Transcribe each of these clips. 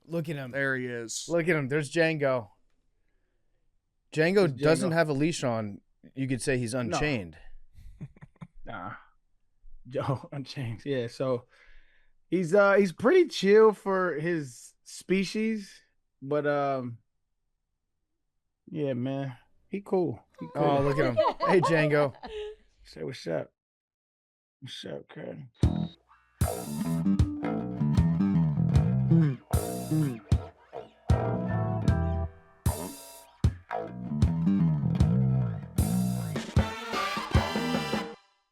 Look at him. There he is. Look at him. There's Django. Django doesn't have a leash on. You could say he's unchained. No. Nah. Joe unchained. Yeah, so he's pretty chill for his species, but yeah, man. He cool. Oh, look at him. Hey, Django. Say what's up. What's up, Kurt?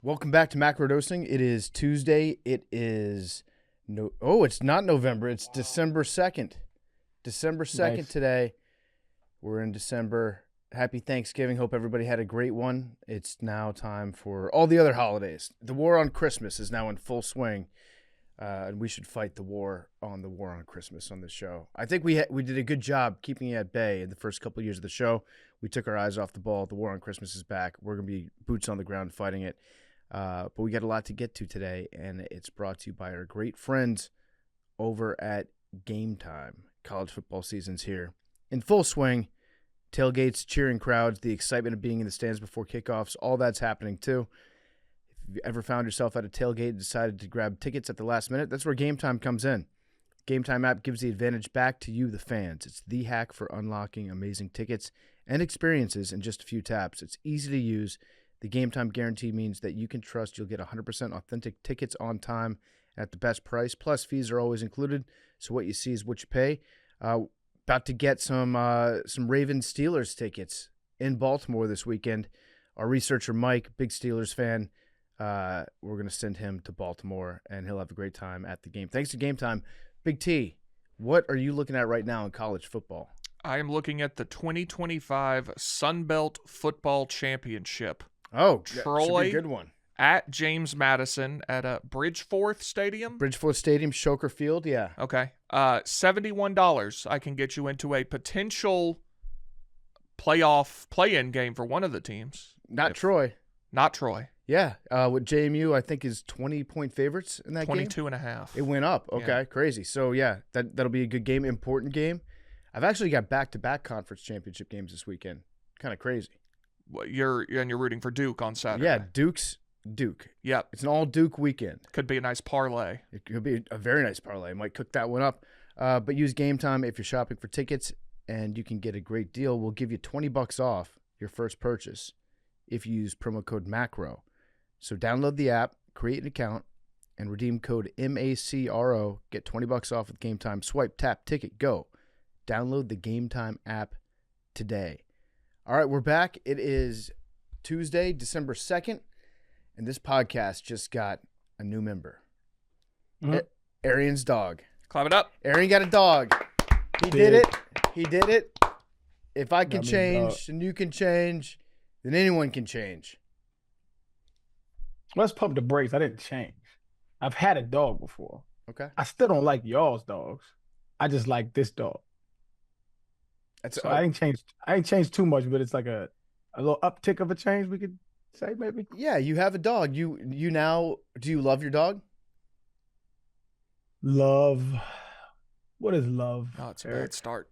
Welcome back to Macrodosing. It is Tuesday. It is it's not November. It's December 2nd. December 2nd Nice. today. We're in December. Happy Thanksgiving. Hope everybody had a great one. It's now time for all the other holidays. The war on Christmas is now in full swing. And we should fight the war on Christmas on this show. I think we did a good job keeping it at bay in the first couple of years of the show. We took our eyes off the ball. The war on Christmas is back. We're going to be boots on the ground fighting it. But we got a lot to get to today, and it's brought to you by our great friends over at Game Time. College football season's here. In full swing, tailgates, cheering crowds, the excitement of being in the stands before kickoffs, all that's happening too. If you ever found yourself at a tailgate and decided to grab tickets at the last minute, that's where Game Time comes in. Game Time app gives the advantage back to you, the fans. It's the hack for unlocking amazing tickets and experiences in just a few taps. It's easy to use. The Game Time guarantee means that you can trust you'll get 100% authentic tickets on time at the best price. Plus, fees are always included, so what you see is what you pay. About to get some Ravens Steelers tickets in Baltimore this weekend. Our researcher Mike, big Steelers fan, we're going to send him to Baltimore, and he'll have a great time at the game. Thanks to Game Time. Big T, what are you looking at right now in college football? I am looking at the 2025 Sun Belt Football Championship. Oh, Troy, good one. At James Madison at Bridgeforth Stadium. Bridgeforth Stadium, Shoker Field, yeah. Okay. $71. I can get you into a potential playoff play-in game for one of the teams. Troy. Not Troy. Yeah. With JMU, I think is 20-point favorites in that 22 game. 22 and a half. It went up. Okay, Yeah. Crazy. So yeah, that'll be a good game, important game. I've actually got back-to-back conference championship games this weekend. Kind of crazy. You're rooting for Duke on Saturday. Yeah, Duke. Yep. It's an all-Duke weekend. Could be a nice parlay. It could be a very nice parlay. Might cook that one up. But use Game Time if you're shopping for tickets, and you can get a great deal. We'll give you $20 off your first purchase if you use promo code MACRO. So download the app, create an account, and redeem code MACRO. Get $20 off with Game Time. Swipe, tap, ticket, go. Download the Game Time app today. All right, we're back. It is Tuesday, December 2nd, and this podcast just got a new member. Mm-hmm. Arian's dog. Clap it up. Arian got a dog. He did it. If I can change and you can change, then anyone can change. Let's pump the brakes. I didn't change. I've had a dog before. Okay. I still don't like y'all's dogs. I just like this dog. So I ain't changed too much, but it's like a little uptick of a change, we could say, maybe. Yeah, you have a dog. You now, do you love your dog? Love. What is love? Oh, it's a bad start.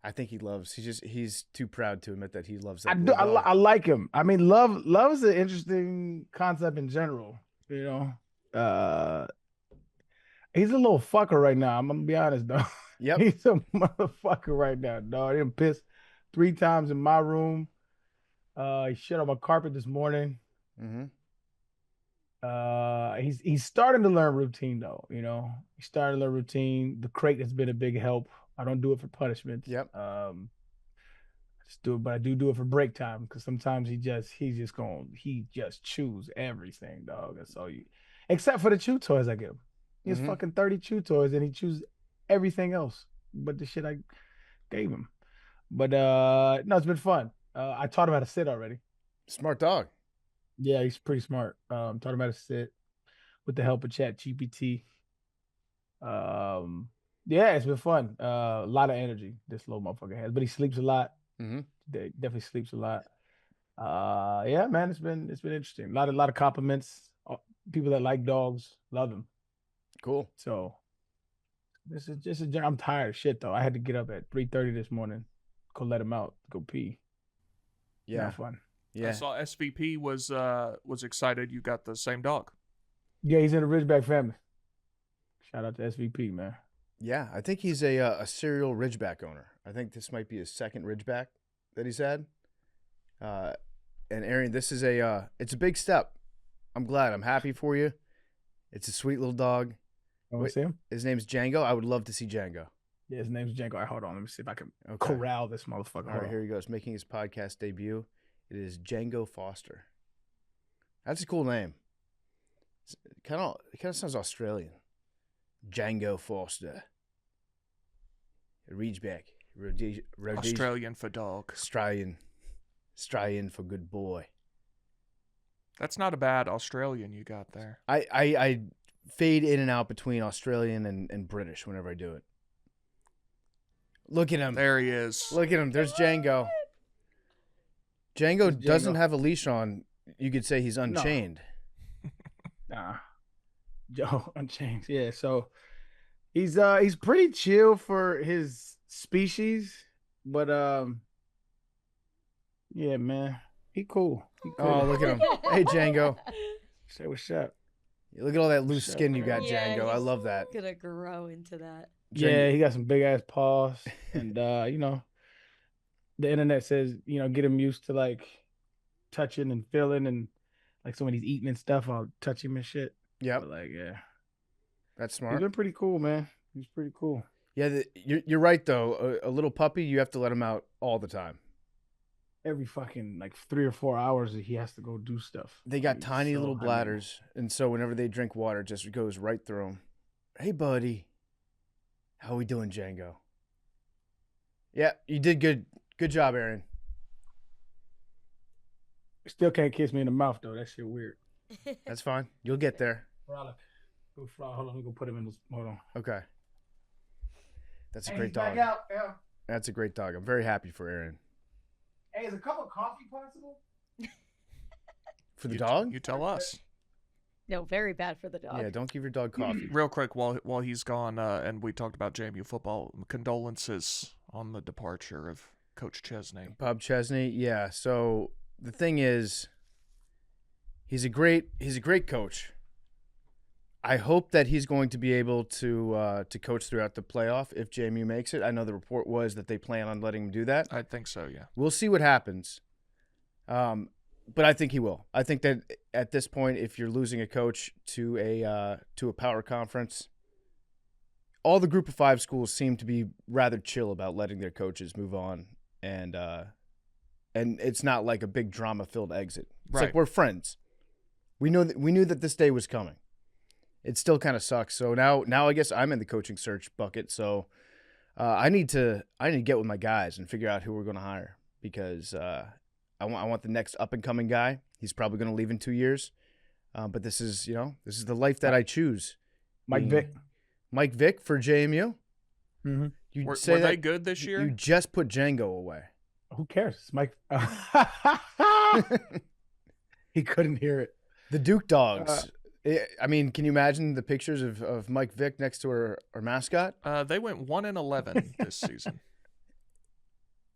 I think he loves. He's too proud to admit that he loves that. I like him. I mean, love is an interesting concept in general. You know, he's a little fucker right now. I'm gonna be honest, though. Yep. He's a motherfucker right now, dog. He pissed 3 times in my room. He shit on my carpet this morning. Mm-hmm. He's starting to learn routine, though. You know, he's starting to learn routine. The crate has been a big help. I don't do it for punishment. Yep. I just do it, but I do it for break time because sometimes he just chews everything, dog. That's all you, except for the chew toys I give him. He has fucking 30 chew toys and he chews everything else but the shit I gave him. But no, it's been fun. I taught him how to sit already. Smart dog. Yeah, he's pretty smart. Taught him how to sit with the help of ChatGPT. Yeah, it's been fun. A lot of energy this little motherfucker has, but he sleeps a lot. Mm-hmm. Definitely sleeps a lot. Yeah, man, it's been interesting. A lot of compliments. People that like dogs love him. Cool. So This is just a. I'm tired of shit though. I had to get up at 3:30 this morning, go let him out, go pee. Yeah. Not fun. Yeah. I saw SVP was excited you got the same dog. Yeah, he's in the Ridgeback family. Shout out to SVP, man. Yeah, I think he's a serial Ridgeback owner. I think this might be his second Ridgeback that he's had. And Arian, this is it's a big step. I'm glad. I'm happy for you. It's a sweet little dog. Want to see him? His name's Django. I would love to see Django. Yeah, his name's Django. All right, hold on. Let me see if I can Okay. corral this motherfucker. All right, here he goes, making his podcast debut. It is Django Foster. That's a cool name. It kind of sounds Australian. Django Foster. Ridgeback. Australian for dog. Australian for good boy. That's not a bad Australian you got there. I fade in and out between Australian and British whenever I do it. Look at him. There he is. Look at him. There's Django. Django doesn't have a leash on. You could say he's unchained. Nah. Joe Unchained. Yeah, so he's pretty chill for his species, but yeah, man. He cool. Oh, look at him. Hey, Django. Say what's up. Look at all that loose skin you got, Yeah, Django. I he's love that. Gonna grow into that. Yeah, he got some big ass paws, and you know, the internet says get him used to like touching and feeling, and like so when he's eating and stuff, I'll touch him and shit. Yep. But like, yeah, That's he's smart. been pretty cool, man. He's pretty cool. Yeah, you're right, though. A little puppy, you have to let him out all the time. Every fucking like 3 or 4 hours, he has to go do stuff. They got He's tiny so little hungry. bladders, and so whenever they drink water, it just goes right through them. Hey, buddy. How we doing, Django? Yeah, you did good. Good job, Arian. Still can't kiss me in the mouth though. That shit weird. That's fine. You'll get there. Hold on, let me go put him in this. Hold on. Okay. That's a Hey, great he's back dog. out, yeah. That's a great dog. I'm very happy for Arian. Hey, is a cup of coffee possible? For the You- dog? You tell us. No, very bad for the dog. Yeah, don't give your dog coffee. Real quick, while he's gone, and we talked about JMU football, condolences on the departure of Coach Chesney. Bob Chesney, yeah. So the thing is, he's a great coach. I hope that he's going to be able to coach throughout the playoff if JMU makes it. I know the report was that they plan on letting him do that. I think so, yeah. We'll see what happens. But I think he will. I think that at this point, if you're losing a coach to a power conference, all the Group of 5 schools seem to be rather chill about letting their coaches move on, and it's not like a big drama-filled exit. It's Right. like we're friends. We knew that this day was coming. It still kind of sucks. So now I guess I'm in the coaching search bucket. So I need to get with my guys and figure out who we're going to hire because I want the next up and coming guy. He's probably going to leave in 2 years, but this is the life that I choose. Mike Vick. Mike Vick for JMU. Mm-hmm. You Were say they that good this year? you just put Django away. Who cares? It's Mike. He couldn't hear it. The Duke Dogs. I mean, can you imagine the pictures of Mike Vick next to our mascot? They went 1-11 this season.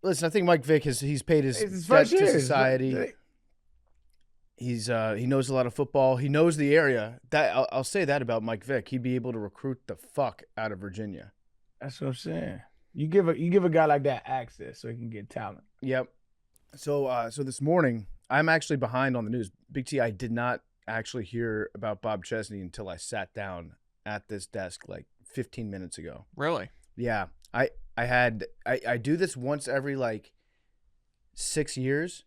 Listen, I think Mike Vick he's paid his It's his debt first to year. society. He knows a lot of football. He knows the area. That I'll say that about Mike Vick. He'd be able to recruit the fuck out of Virginia. That's what I'm saying. You give a guy like that access so he can get talent. Yep. So this morning, I'm actually behind on the news. Big T, I did not actually hear about Bob Chesney until I sat down at this desk like 15 minutes ago. Really? Yeah. I do this once every like 6 years.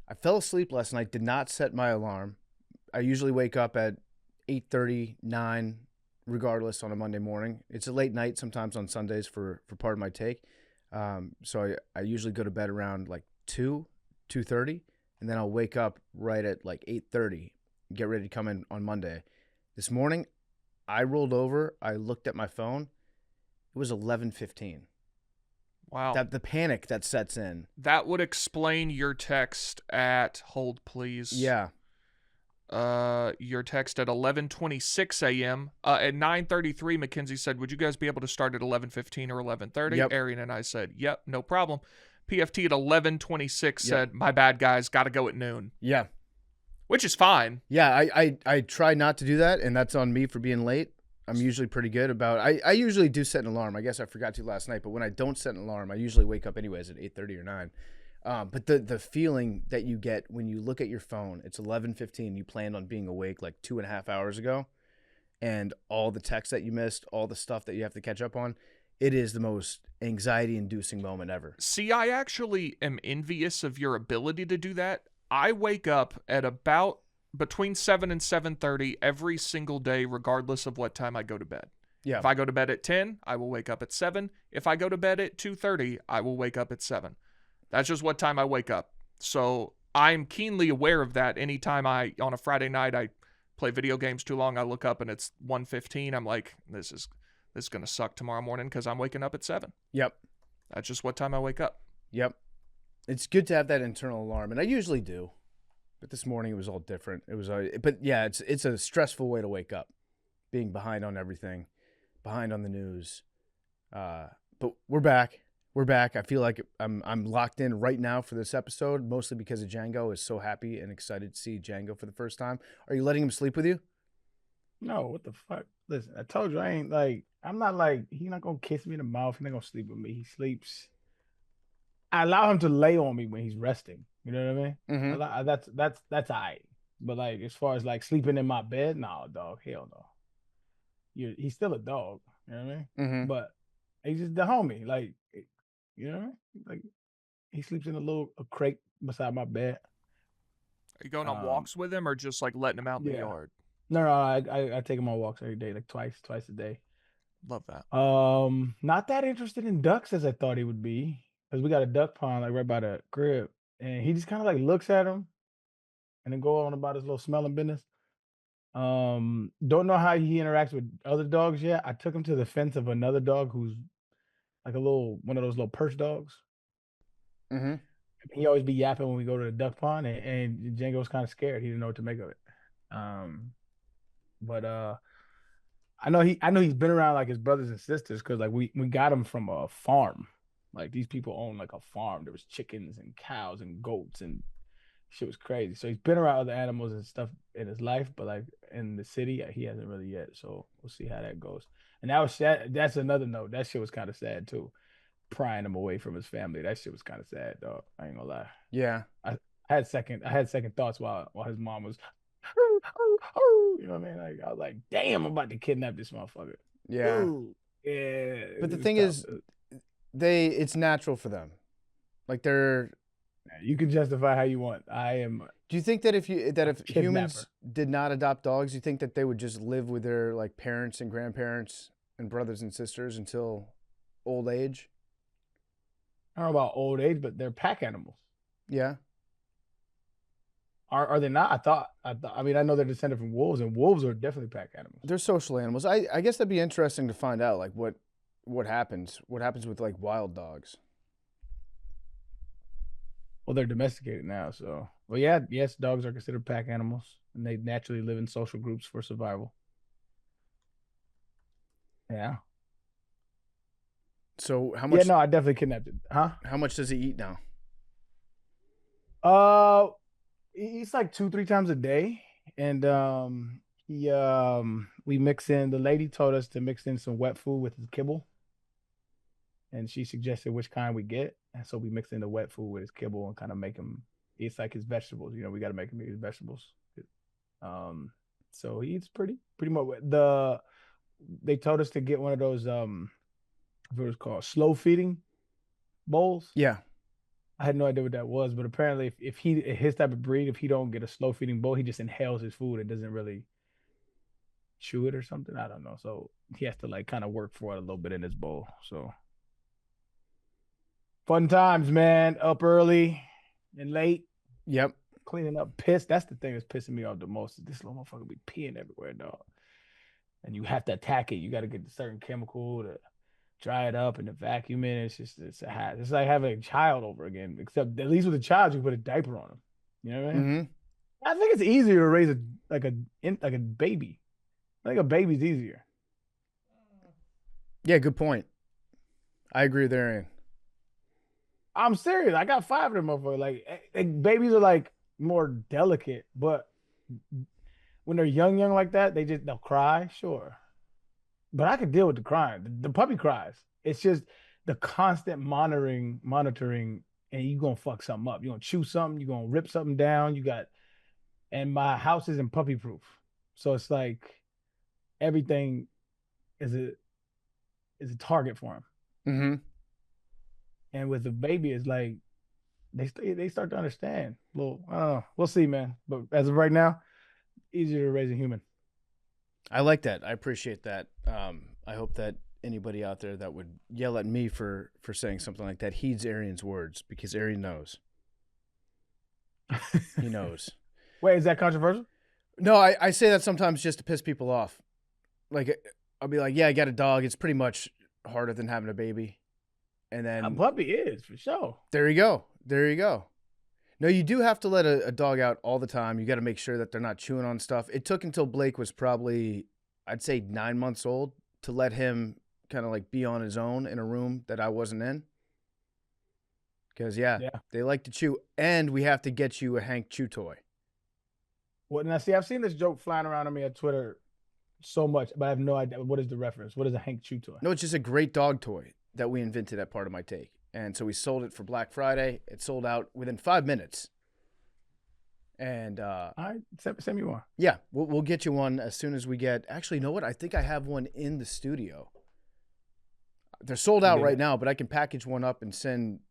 I fell asleep last night, did not set my alarm. I usually wake up at 8:30, 9, regardless on a Monday morning. It's a late night sometimes on Sundays for part of my take. So I usually go to bed around like 2:30, and then I'll wake up right at like 8:30, get ready to come in on Monday. This morning, I rolled over, I looked at my phone. It was 11:15. Wow. That the panic that sets in. That would explain your text at hold please. Yeah. your text at 11:26 a.m. At 9:33, Mackenzie said, "Would you guys be able to start at 11:15 or 11:30?" Yep. Arian and I said, "Yep, no problem." PFT at 11:26 Yep. said, "My bad, guys, got to go at noon," Yeah. which is fine. Yeah, I try not to do that, and that's on me for being late. I'm usually pretty good about I usually do set an alarm. I guess I forgot to last night, but when I don't set an alarm, I usually wake up anyways at 8:30 or 9. But the feeling that you get when you look at your phone, it's 11:15, you planned on being awake like 2.5 hours ago, and all the texts that you missed, all the stuff that you have to catch up on, it is the most anxiety-inducing moment ever. See, I actually am envious of your ability to do that. I wake up at about between 7 and 7:30 every single day, regardless of what time I go to bed. Yeah. If I go to bed at 10, I will wake up at 7. If I go to bed at 2:30, I will wake up at 7. That's just what time I wake up. So I'm keenly aware of that. Anytime on a Friday night, I play video games too long, I look up and it's 1:15. I'm like, this is going to suck tomorrow morning because I'm waking up at 7. Yep. That's just what time I wake up. Yep. It's good to have that internal alarm, and I usually do. But this morning it was all different. It was, but yeah, it's a stressful way to wake up, being behind on everything, behind on the news. But we're back. We're back. I feel like I'm locked in right now for this episode, mostly because of Django. Is so happy and excited to see Django for the first time. Are you letting him sleep with you? No, what the fuck? Listen, I told you I'm not like, he's not gonna kiss me in the mouth. He's not gonna sleep with me. He sleeps. I allow him to lay on me when he's resting. You know what I mean? Mm-hmm. That's all right. But like, as far as like sleeping in my bed, no, dog, hell no. He's still a dog. You know what I mean? Mm-hmm. But he's just the homie. Like, you know what I mean? Like, he sleeps in a crate beside my bed. Are you going on walks with him or just like letting him out in the yard? No, I take him on walks every day, like twice a day. Love that. Not that interested in ducks as I thought he would be, because we got a duck pond like right by the crib, and he just kind of like looks at him, and then go on about his little smelling business. Don't know how he interacts with other dogs yet. I took him to the fence of another dog who's like one of those little purse dogs. Mm-hmm. He always be yapping when we go to the duck pond, and Django's kind of scared. He didn't know what to make of it. But I know he's been around like his brothers and sisters, because like we got him from a farm. Like, these people own like a farm. There was chickens and cows and goats, and shit was crazy. So he's been around other animals and stuff in his life, but like in the city, he hasn't really yet. So we'll see how that goes. And that was sad. That's another note. That shit was kind of sad too. Prying him away from his family. That shit was kind of sad, dog. I ain't gonna lie. Yeah. I had second thoughts while his mom was, you know what I mean? Like, I was like, damn, I'm about to kidnap this motherfucker. Yeah. Ooh, yeah. But the thing is, it's natural for them. Like, you can justify how you want. Do you think that if humans kidnapper. did not adopt dogs, you think that they would just live with their like parents and grandparents and brothers and sisters until old age? I don't know about old age, but they're pack animals. Yeah. Are they not? I mean, I know they're descended from wolves, and wolves are definitely pack animals. They're social animals. I guess that'd be interesting to find out, like what happens with like wild dogs. Well, they're domesticated now, so. Well, yeah, yes, dogs are considered pack animals, and they naturally live in social groups for survival. Yeah. So how much? Yeah, no, I definitely kidnapped it. Huh? How much does he eat now? He eats like 2-3 times a day, and we mix in. The lady told us to mix in some wet food with his kibble, and she suggested which kind we get, and so we mix in the wet food with his kibble and kind of make him. It's like his vegetables. You know, we got to make him eat his vegetables. So he eats pretty much. They told us to get one of those what it was called, slow feeding bowls. Yeah. I had no idea what that was, but apparently if his type of breed, if he don't get a slow feeding bowl, he just inhales his food and doesn't really chew it or something. I don't know. So he has to like kind of work for it a little bit in his bowl. So fun times, man. Up early and late. Yep. Cleaning up piss. That's the thing that's pissing me off the most. This little motherfucker be peeing everywhere, dog. And you have to attack it. You got to get a certain chemical to dry it up and to vacuum it. It's a hat. It's like having a child over again. Except at least with a child, you put a diaper on him. You know what I mean? Mm-hmm. I think it's easier to raise like a baby. I think a baby's easier. Yeah, good point. I agree with Arian. I'm serious. I got 5 of them motherfuckers. Babies are like more delicate, but when they're young like that, they'll cry, sure. But I could deal with the crying. The puppy cries. It's just the constant monitoring, and you gonna fuck something up. You're gonna chew something, you're gonna rip something down. And my house isn't puppy proof. So it's like everything is a target for him. Mm-hmm. And with the baby, it's like they start to understand. Well, I don't know. We'll see, man. But as of right now, easier to raise a human. I like that. I appreciate that. I hope that anybody out there that would yell at me for saying something like that heeds Arian's words, because Arian knows. He knows. Wait, is that controversial? No, I say that sometimes just to piss people off. Like, I'll be like, yeah, I got a dog. It's pretty much harder than having a baby. And then A puppy is, for sure. there you go. There you go. No, you do have to let a dog out all the time. You got to make sure that they're not chewing on stuff. It took until Blake was probably, I'd say 9 months old, to let him kind of like be on his own in a room that I wasn't in. Because, yeah, they like to chew. And we have to get you a Hank chew toy. Well, now see, I've seen this joke flying around on me at Twitter so much, but I have no idea. What is the reference? What is a Hank chew toy? No, it's just a great dog toy that we invented at Part of My Take. And so we sold it for Black Friday. It sold out within 5 minutes. And All right, send me one. yeah, we'll get you one as soon as we get. Actually, you know what? I think I have one in the studio. They're sold out right now, but I can package one up and send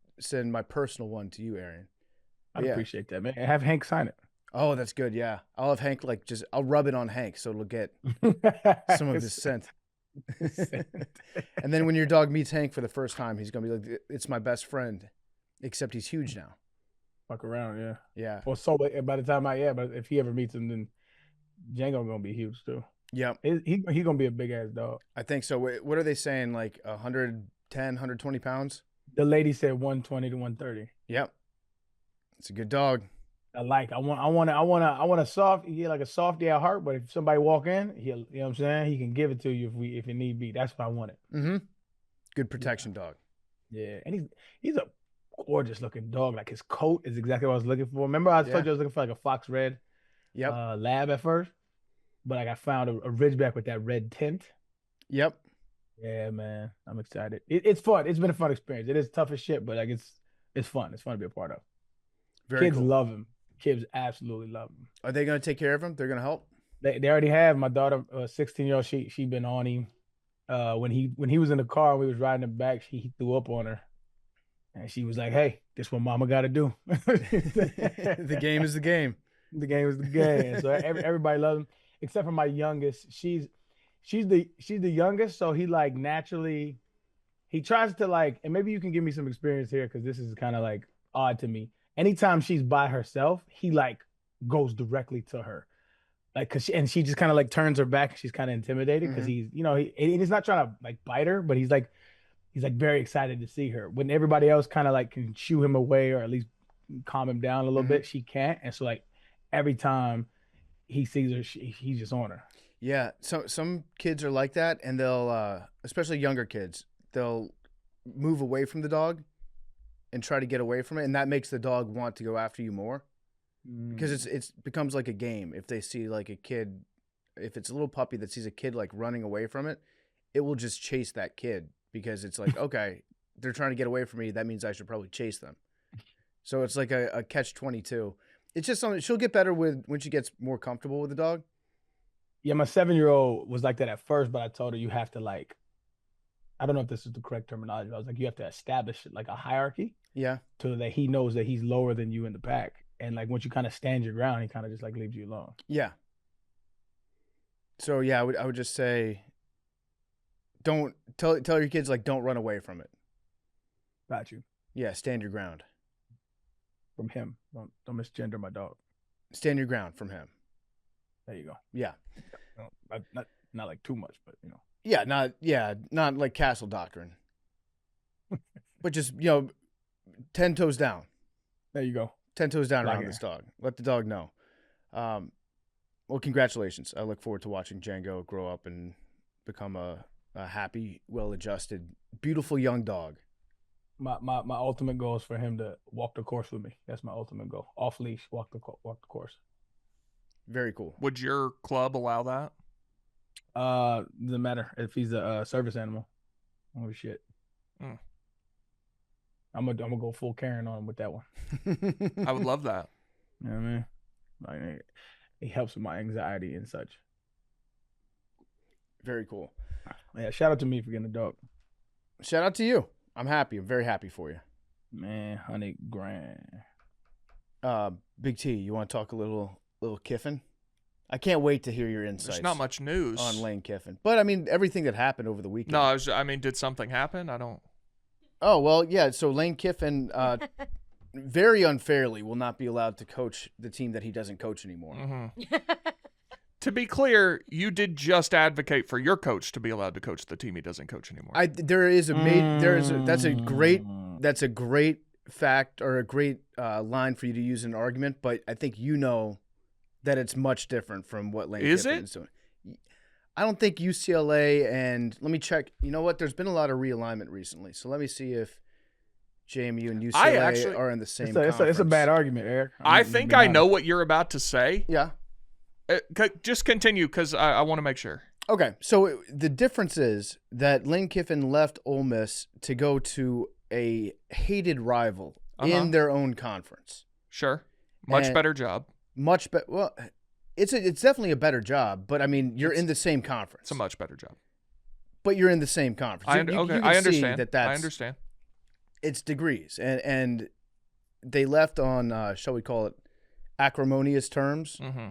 my personal one to you, Arian. I appreciate that, man. Have Hank sign it. Oh, that's good. Yeah, I'll have Hank I'll rub it on Hank so it'll get some of his scent. And then when your dog meets Hank for the first time, he's gonna be like, "It's my best friend," except he's huge now. Fuck around, yeah. Yeah. Or so by the time but if he ever meets him, then Django gonna be huge too. Yep. He gonna be a big ass dog. I think so. What are they saying? Like 110, 120 pounds? The lady said 120 to 130. Yep. It's a good dog. I want a soft, like a softy at heart, but if somebody walk in, you know what I'm saying? He can give it to you if it need be. That's what I wanted. Mm-hmm. Good protection dog. Yeah. And he's a gorgeous looking dog. Like his coat is exactly what I was looking for. Remember I told you I was looking for like a fox red lab at first? But like I found a Ridgeback with that red tint. Yep. Yeah, man. I'm excited. It's fun. It's been a fun experience. It is tough as shit, but like it's fun. It's fun to be a part of. Very Kids cool. love him. Kids absolutely love him. Are they going to take care of him? They're going to help? They already have. My daughter, 16-year-old, she been on him. When he was in the car and we was riding him back, he threw up on her. And she was like, "Hey, this what mama gotta do." The game is the game. The game is the game. So everybody loves him. Except for my youngest. She's the youngest, so he like naturally he tries to like, and maybe you can give me some experience here because this is kind of like odd to me. Anytime she's by herself, he like goes directly to her, like she just kind of like turns her back. She's kind of intimidated because he's he's not trying to like bite her, but he's like very excited to see her. When everybody else kind of like can shoo him away or at least calm him down a little bit, she can't. And so like every time he sees her, he's just on her. Yeah, so some kids are like that, and they'll, especially younger kids, they'll move away from the dog and try to get away from it, and that makes the dog want to go after you more because it becomes like a game. If they see like a kid, if it's a little puppy that sees a kid like running away from it, it will just chase that kid because it's like, okay, they're trying to get away from me. That means I should probably chase them. So it's like a catch-22. It's just something she'll get better with when she gets more comfortable with the dog. Yeah, my 7-year-old was like that at first, but I told her you have to like, I don't know if this is the correct terminology. I was like, you have to establish like a hierarchy. Yeah. So that he knows that he's lower than you in the pack. And like once you kind of stand your ground, he kind of just like leaves you alone. Yeah. So yeah, I would just say, don't tell your kids like don't run away from it. Got you. Yeah, stand your ground. From him. Don't misgender my dog. Stand your ground from him. There you go. Yeah. Not like too much, but you know. Yeah, not like castle doctrine. But just, 10 toes down. There you go. 10 toes down Like around it. this dog. Let the dog know. Well, congratulations. I look forward to watching Django grow up and become a happy, well-adjusted, beautiful young dog. My ultimate goal is for him to walk the course with me. That's my ultimate goal. Off leash, walk the course. Very cool. Would your club allow that? Doesn't matter if he's a service animal. Oh shit. Mm. I'm gonna go full Karen on him with that one. I would love that. You know what I mean? Like, it helps with my anxiety and such. Very cool. Yeah, shout out to me for getting a dog. Shout out to you. I'm happy. I'm very happy for you. Man, $100,000. Big T, you want to talk a little Kiffin? I can't wait to hear your insights. There's not much news on Lane Kiffin, but I mean everything that happened over the weekend. No, I mean, did something happen? I don't. Oh well, yeah. So Lane Kiffin, very unfairly, will not be allowed to coach the team that he doesn't coach anymore. Mm-hmm. To be clear, you did just advocate for your coach to be allowed to coach the team he doesn't coach anymore. That's a great fact or a great line for you to use in an argument, but I think you know that it's much different from what Lane Kiffin is doing. I don't think UCLA and let me check. You know what? There's been a lot of realignment recently, so let me see if JMU and UCLA are in the same conference. It's a bad argument, Eric. I think I know what you're about to say. Yeah. Just continue because I want to make sure. Okay, so the difference is that Lane Kiffin left Ole Miss to go to a hated rival in their own conference. Sure. Much better job. Much better. Well, it's definitely a better job, but I mean, you're in the same conference. It's a much better job. But you're in the same conference. I understand. I understand. It's degrees, and they left on, shall we call it, acrimonious terms. Mm-hmm.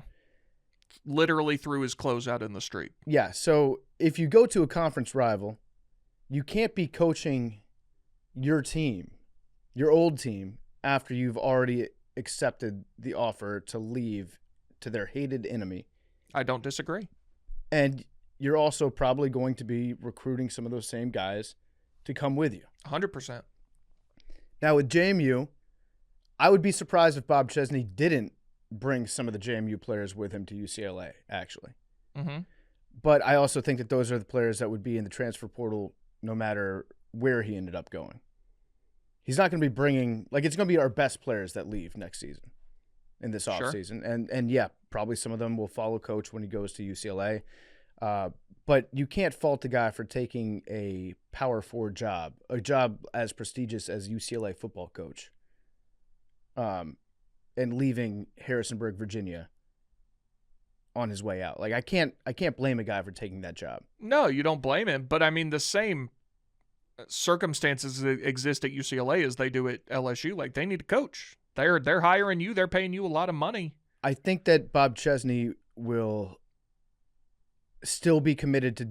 Literally threw his clothes out in the street. Yeah, so if you go to a conference rival, you can't be coaching your team, your old team, after you've already accepted the offer to leave to their hated enemy. I don't disagree. And you're also probably going to be recruiting some of those same guys to come with you. 100%. Now with JMU, I would be surprised if Bob Chesney didn't bring some of the JMU players with him to UCLA, actually. Mm-hmm. But I also think that those are the players that would be in the transfer portal no matter where he ended up going. He's not going to be bringing – like it's going to be our best players that leave next season in this offseason. And yeah, probably some of them will follow coach when he goes to UCLA. But you can't fault the guy for taking a Power 4 job, a job as prestigious as UCLA football coach, and leaving Harrisonburg, Virginia on his way out. Like I can't blame a guy for taking that job. No, you don't blame him. But I mean, the same circumstances that exist at UCLA as they do at LSU. Like they need a coach. They're hiring you. They're paying you a lot of money. I think that Bob Chesney will still be committed to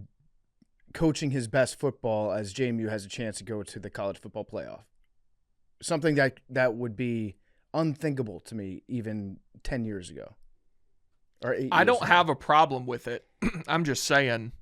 coaching his best football as JMU has a chance to go to the college football playoff. Something that would be unthinkable to me even 10 years ago. Or 8 years I don't ago. have a problem with it. I'm just saying,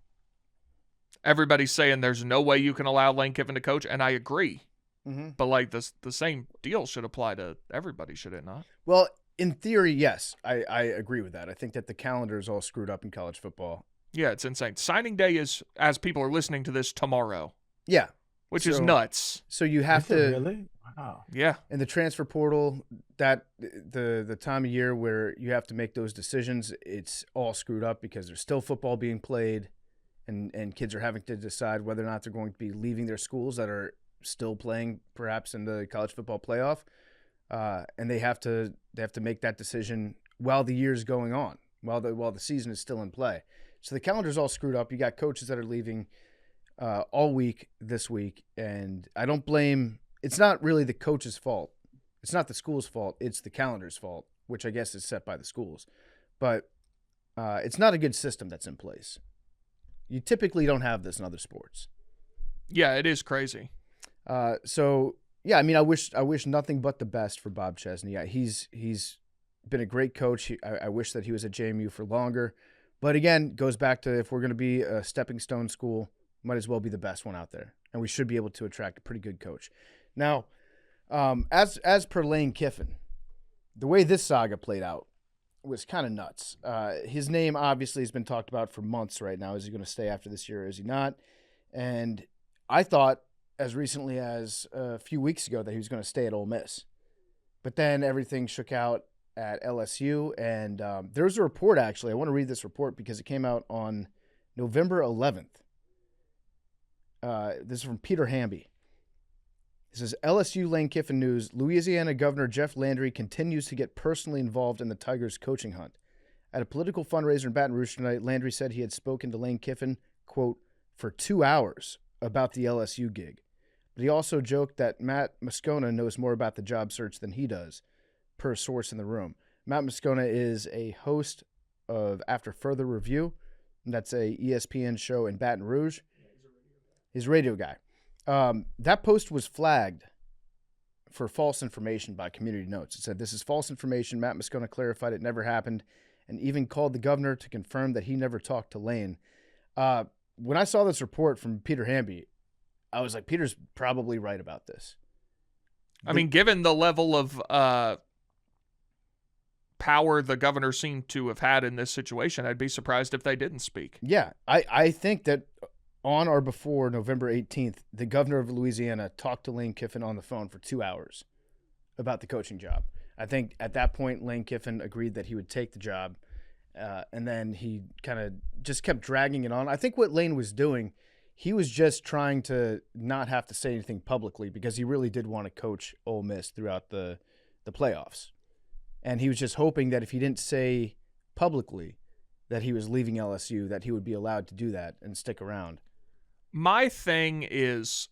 everybody's saying there's no way you can allow Lane Kiffin to coach, and I agree. Mm-hmm. But like the same deal should apply to everybody, should it not? Well, in theory, yes, I agree with that. I think that the calendar is all screwed up in college football. Yeah, it's insane. Signing day is, as people are listening to this, tomorrow. Yeah. Which is nuts. So you have to really? Wow. Yeah. In the transfer portal, that the time of year where you have to make those decisions, it's all screwed up because there's still football being played, and kids are having to decide whether or not they're going to be leaving their schools that are still playing perhaps in the college football playoff, and they have to make that decision while the year's going on, while the season is still in play. So the calendar's all screwed up. You got coaches that are leaving all week this week, and I don't blame. It's not really the coach's fault. It's not the school's fault. It's the calendar's fault, which I guess is set by the schools. But it's not a good system that's in place. You typically don't have this in other sports. Yeah, it is crazy. So yeah, I mean, I wish nothing but the best for Bob Chesney. Yeah, he's been a great coach. I wish that he was at JMU for longer. But again, goes back to if we're going to be a stepping stone school, might as well be the best one out there, and we should be able to attract a pretty good coach. Now, as per Lane Kiffin, the way this saga played out was kind of nuts. His name obviously has been talked about for months right now. Is he going to stay after this year? Is he not? And I thought as recently as a few weeks ago that he was going to stay at Ole Miss. But then everything shook out at LSU. And there was a report, actually. I want to read this report because it came out on November 11th. This is from Peter Hamby. It says, LSU Lane Kiffin news, Louisiana Governor Jeff Landry continues to get personally involved in the Tigers' coaching hunt. At a political fundraiser in Baton Rouge tonight, Landry said he had spoken to Lane Kiffin, quote, for 2 hours about the LSU gig. But he also joked that Matt Moscona knows more about the job search than he does, per source in the room. Matt Moscona is a host of After Further Review, and that's a ESPN show in Baton Rouge. He's a radio guy. That post was flagged for false information by Community Notes. It said, this is false information. Matt Moscona clarified it never happened and even called the governor to confirm that he never talked to Lane. When I saw this report from Peter Hamby, I was like, Peter's probably right about this. I mean, given the level of power the governor seemed to have had in this situation, I'd be surprised if they didn't speak. Yeah, I think that on or before November 18th, the governor of Louisiana talked to Lane Kiffin on the phone for 2 hours about the coaching job. I think at that point, Lane Kiffin agreed that he would take the job, and then he kind of just kept dragging it on. I think what Lane was doing, he was just trying to not have to say anything publicly because he really did want to coach Ole Miss throughout the playoffs. And he was just hoping that if he didn't say publicly that he was leaving LSU, that he would be allowed to do that and stick around. My thing is,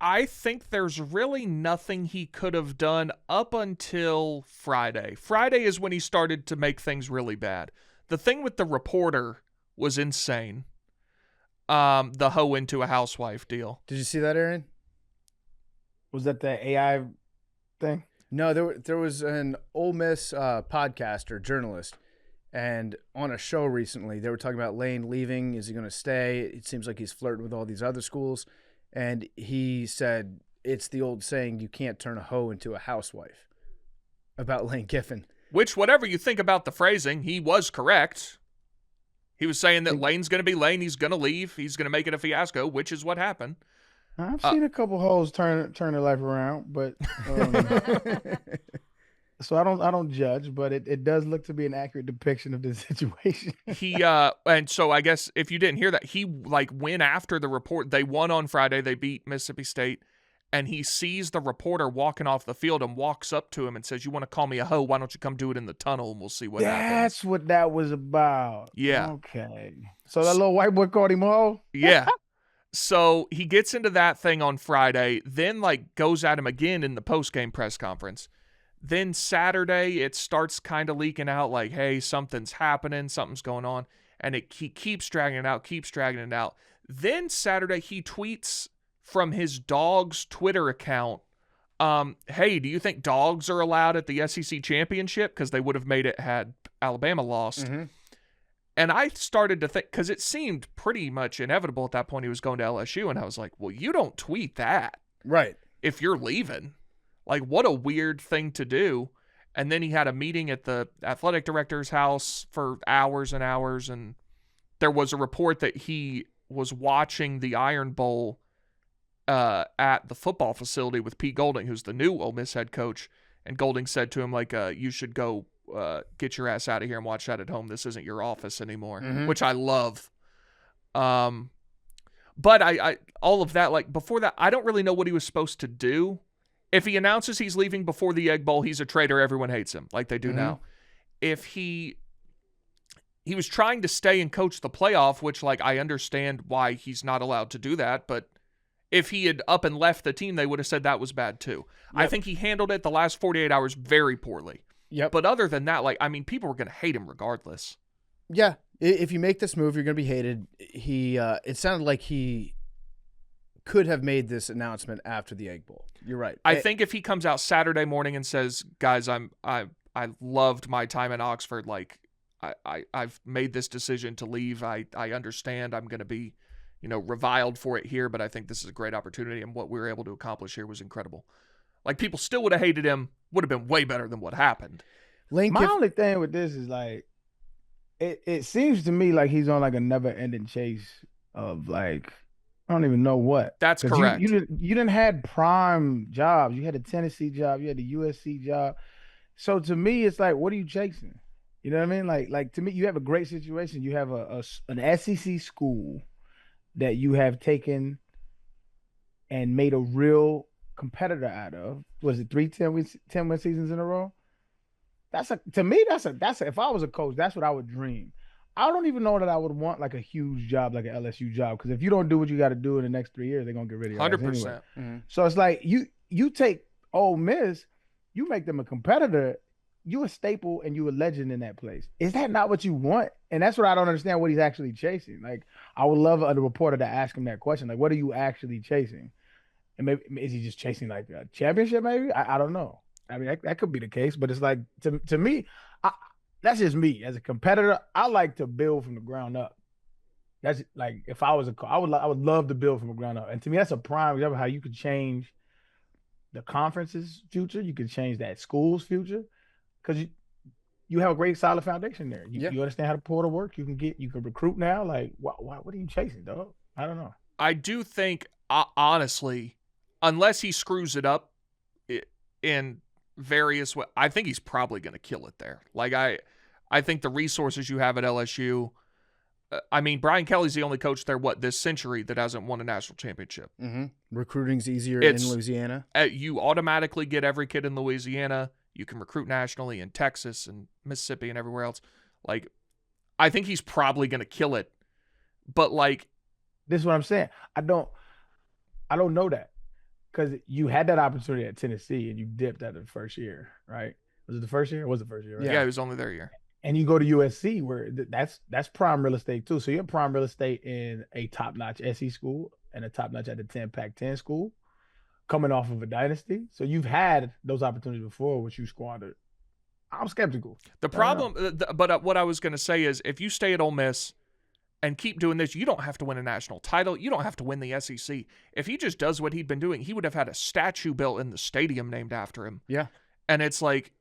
I think there's really nothing he could have done up until Friday. Friday is when he started to make things really bad. The thing with the reporter was insane. The hoe into a housewife deal. Did you see that, Arian? Was that the AI thing? No, there was an Ole Miss podcaster, journalist, and on a show recently, they were talking about Lane leaving. Is he going to stay? It seems like he's flirting with all these other schools. And he said, it's the old saying, you can't turn a hoe into a housewife, about Lane Kiffin. Which, whatever you think about the phrasing, he was correct. He was saying that Lane's going to be Lane. He's going to leave. He's going to make it a fiasco, which is what happened. I've seen a couple hoes turn their life around, but so I don't judge, but it does look to be an accurate depiction of the situation. And so I guess if you didn't hear that, he went after the report. They won on Friday. They beat Mississippi State, and he sees the reporter walking off the field and walks up to him and says, "You want to call me a hoe? Why don't you come do it in the tunnel and we'll see what happens." That's what that was about. Yeah. Okay. So that little white boy called him a hoe? Yeah. So he gets into that thing on Friday, then goes at him again in the post-game press conference. Then Saturday, it starts kind of leaking out hey, something's happening, something's going on. And he keeps dragging it out. Then Saturday, he tweets from his dog's Twitter account, hey, do you think dogs are allowed at the SEC championship? Because they would have made it had Alabama lost. Mm-hmm. And I started to think, because it seemed pretty much inevitable at that point he was going to LSU, and I was like, well, you don't tweet that. Right. If you're leaving. What a weird thing to do. And then he had a meeting at the athletic director's house for hours and hours, and there was a report that he was watching the Iron Bowl at the football facility with Pete Golding, who's the new Ole Miss head coach, and Golding said to him, you should go get your ass out of here and watch that at home. This isn't your office anymore, which I love. But I all of that, before that, I don't really know what he was supposed to do. If he announces he's leaving before the Egg Bowl, he's a traitor. Everyone hates him like they do now. If he was trying to stay and coach the playoff, which I understand why he's not allowed to do that, but if he had up and left the team, they would have said that was bad too. Yep. I think he handled it the last 48 hours very poorly. Yep. But other than that, people were going to hate him regardless. Yeah. If you make this move, you're going to be hated. It sounded like he could have made this announcement after the Egg Bowl. You're right. I think if he comes out Saturday morning and says, guys, I loved my time in Oxford. I've made this decision to leave. I understand I'm going to be, reviled for it here, but I think this is a great opportunity, and what we were able to accomplish here was incredible. People still would have hated him, would have been way better than what happened. Lane My Kiffin. only thing with this is like, it seems to me like he's on like a never-ending chase of like, I don't even know what. That's 'Cause correct. You didn't had prime jobs. You had a Tennessee job. You had the USC job. So to me, it's like, what are you chasing? You know what I mean? Like to me, you have a great situation. You have an SEC school that you have taken and made a real competitor out of. Was it 10-win seasons in a row? To me, if I was a coach, that's what I would dream. I don't even know that I would want like a huge job like an LSU job, because if you don't do what you got to do in the next 3 years, they're gonna get rid of you 100%. anyway. So it's like you take Ole Miss, you make them a competitor, you a staple and you a legend in that place. Is that not what you want? And that's what I don't understand, what he's actually chasing. Like, I would love a reporter to ask him that question. Like, what are you actually chasing? And maybe is he just chasing like a championship? Maybe I don't know. I mean, that could be the case, but it's like to me, that's just me as a competitor. I like to build from the ground up. That's like, if I was I would love to build from the ground up. And to me, that's a prime example of how you could change the conference's future. You could change that school's future, because you have a great solid foundation there. You understand how to pull to work. You can recruit now. Like, what are you chasing, dog? I don't know. I do think, honestly, unless he screws it up in various ways, I think he's probably going to kill it there. Like, I think the resources you have at LSU, I mean, Brian Kelly's the only coach there, this century, that hasn't won a national championship. Recruiting's easier in Louisiana. You automatically get every kid in Louisiana. You can recruit nationally in Texas and Mississippi and everywhere else. Like, I think he's probably going to kill it. But like, this is what I'm saying. I don't know that, because you had that opportunity at Tennessee and you dipped at the first year, right? Was it the first year? It was the first year, right? Yeah, it was only their year. And you go to USC, where that's prime real estate too. So you're prime real estate in a top-notch SEC school and a top-notch at the 10 Pac-10 school, coming off of a dynasty. So you've had those opportunities before, which you squandered. I'm skeptical. The problem, but what I was going to say is, if you stay at Ole Miss and keep doing this, you don't have to win a national title. You don't have to win the SEC. If he just does what he'd been doing, he would have had a statue built in the stadium named after him. Yeah. And it's like,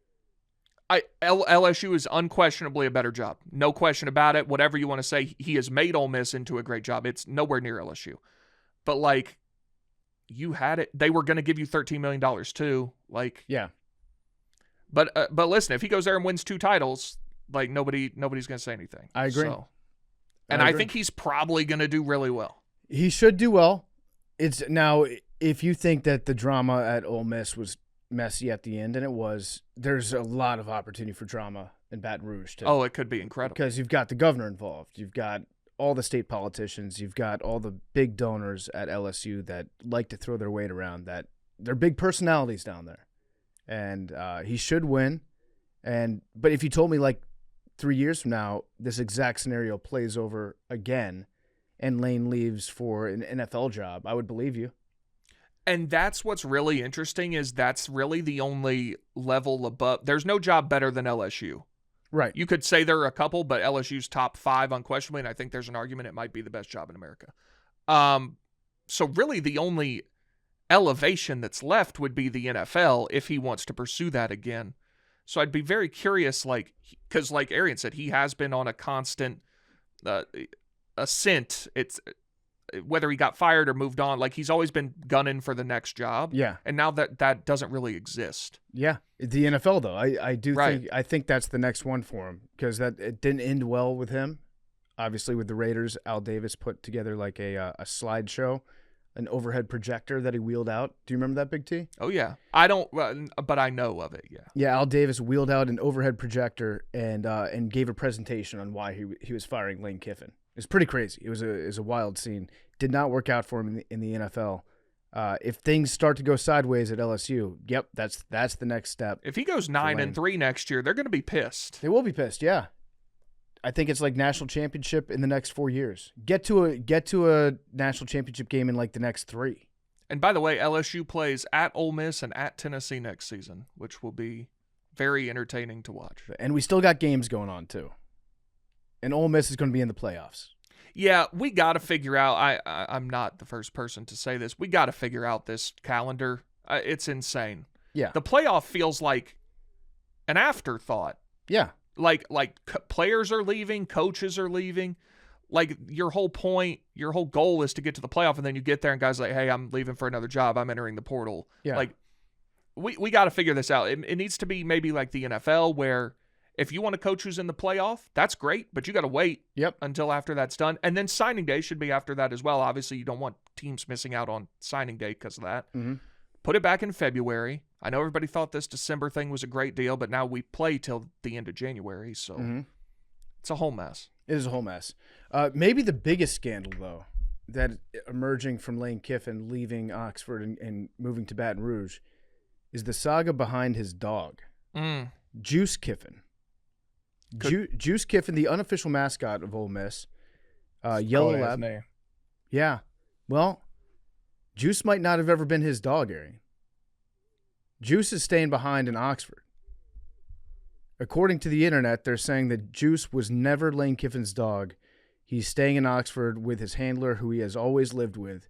LSU is unquestionably a better job. No question about it. Whatever you want to say, he has made Ole Miss into a great job. It's nowhere near LSU. But like, you had it. They were going to give you $13 million too. Like, yeah. But listen, if he goes there and wins 2 titles, like, nobody's going to say anything. I agree. And I think he's probably going to do really well. He should do well. It's now, if you think that the drama at Ole Miss was messy at the end, and it was, there's a lot of opportunity for drama in Baton Rouge too. Oh, it could be incredible. Because you've got the governor involved. You've got all the state politicians. You've got all the big donors at LSU that like to throw their weight around, that they're big personalities down there. And he should win. But if you told me like 3 years from now, this exact scenario plays over again and Lane leaves for an NFL job, I would believe you. And that's what's really interesting, is that's really the only level above. There's no job better than LSU. Right. You could say there are a couple, but LSU's top 5 unquestionably, and I think there's an argument it might be the best job in America. So really the only elevation that's left would be the NFL if he wants to pursue that again. So I'd be very curious, like, because like Arian said, he has been on a constant ascent. It's whether he got fired or moved on, like, he's always been gunning for the next job. Yeah. And now that doesn't really exist. Yeah. The NFL, though, Right. I think that's the next one for him, because it didn't end well with him. Obviously, with the Raiders, Al Davis put together like a slideshow, an overhead projector that he wheeled out. Do you remember that, Big T? Oh, yeah. I don't, but I know of it, yeah. Yeah, Al Davis wheeled out an overhead projector and gave a presentation on why he was firing Lane Kiffin. It's pretty crazy. It was a wild scene. Did not work out for him in the NFL. If things start to go sideways at LSU, yep, that's the next step. If he goes 9-3 next year, they're going to be pissed. They will be pissed. Yeah, I think it's like national championship in the next 4 years. Get to a national championship game in like the next 3. And by the way, LSU plays at Ole Miss and at Tennessee next season, which will be very entertaining to watch. And we still got games going on too. And Ole Miss is going to be in the playoffs. Yeah, we got to figure out. I'm not the first person to say this. We got to figure out this calendar. It's insane. Yeah. The playoff feels like an afterthought. Yeah. Like players are leaving, coaches are leaving. Like your whole point, your whole goal is to get to the playoff, and then you get there and guys are like, hey, I'm leaving for another job. I'm entering the portal. Yeah. Like we got to figure this out. It needs to be maybe like the NFL where if you want a coach who's in the playoff, that's great, but you got to wait until after that's done. And then signing day should be after that as well. Obviously, you don't want teams missing out on signing day because of that. Mm-hmm. Put it back in February. I know everybody thought this December thing was a great deal, but now we play till the end of January, so it's a whole mess. It is a whole mess. Maybe the biggest scandal, though, that emerging from Lane Kiffin leaving Oxford and moving to Baton Rouge is the saga behind his dog, Juice Kiffin. Juice Kiffin, the unofficial mascot of Ole Miss, yellow lab. Name. Yeah. Well, Juice might not have ever been his dog, Arian. Juice is staying behind in Oxford. According to the internet, they're saying that Juice was never Lane Kiffin's dog. He's staying in Oxford with his handler, who he has always lived with.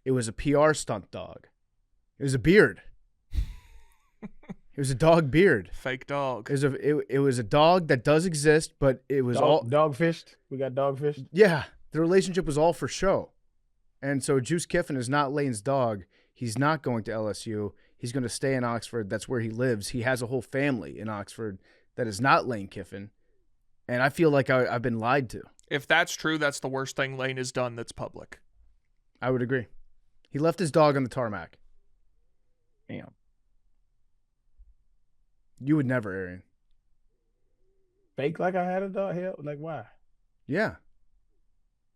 It was a PR stunt dog. It was a beard. It was a dog beard. Fake dog. It was a dog that does exist, but it was all dogfished. We got dogfished. Yeah, the relationship was all for show. And so Juice Kiffin is not Lane's dog. He's not going to LSU. He's going to stay in Oxford. That's where he lives. He has a whole family in Oxford that is not Lane Kiffin. And I feel like I've been lied to. If that's true, that's the worst thing Lane has done that's public. I would agree. He left his dog on the tarmac. Damn. You would never, Arian. Fake like I had a dog? Hell, like why? Yeah.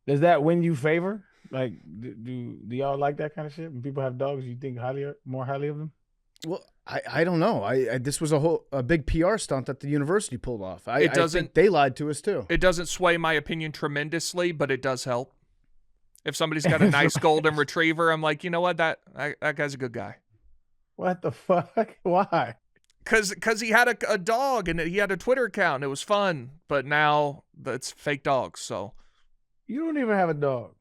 Does that win you favor? Like, do y'all like that kind of shit? When people have dogs, you think more highly of them? Well, I don't know. This was a big PR stunt that the university pulled off. I think they lied to us too. It doesn't sway my opinion tremendously, but it does help. If somebody's got a nice golden retriever, I'm like, you know what? That guy's a good guy. What the fuck? Why? Because he had a dog and he had a Twitter account. And it was fun, but now it's fake dogs. So you don't even have a dog.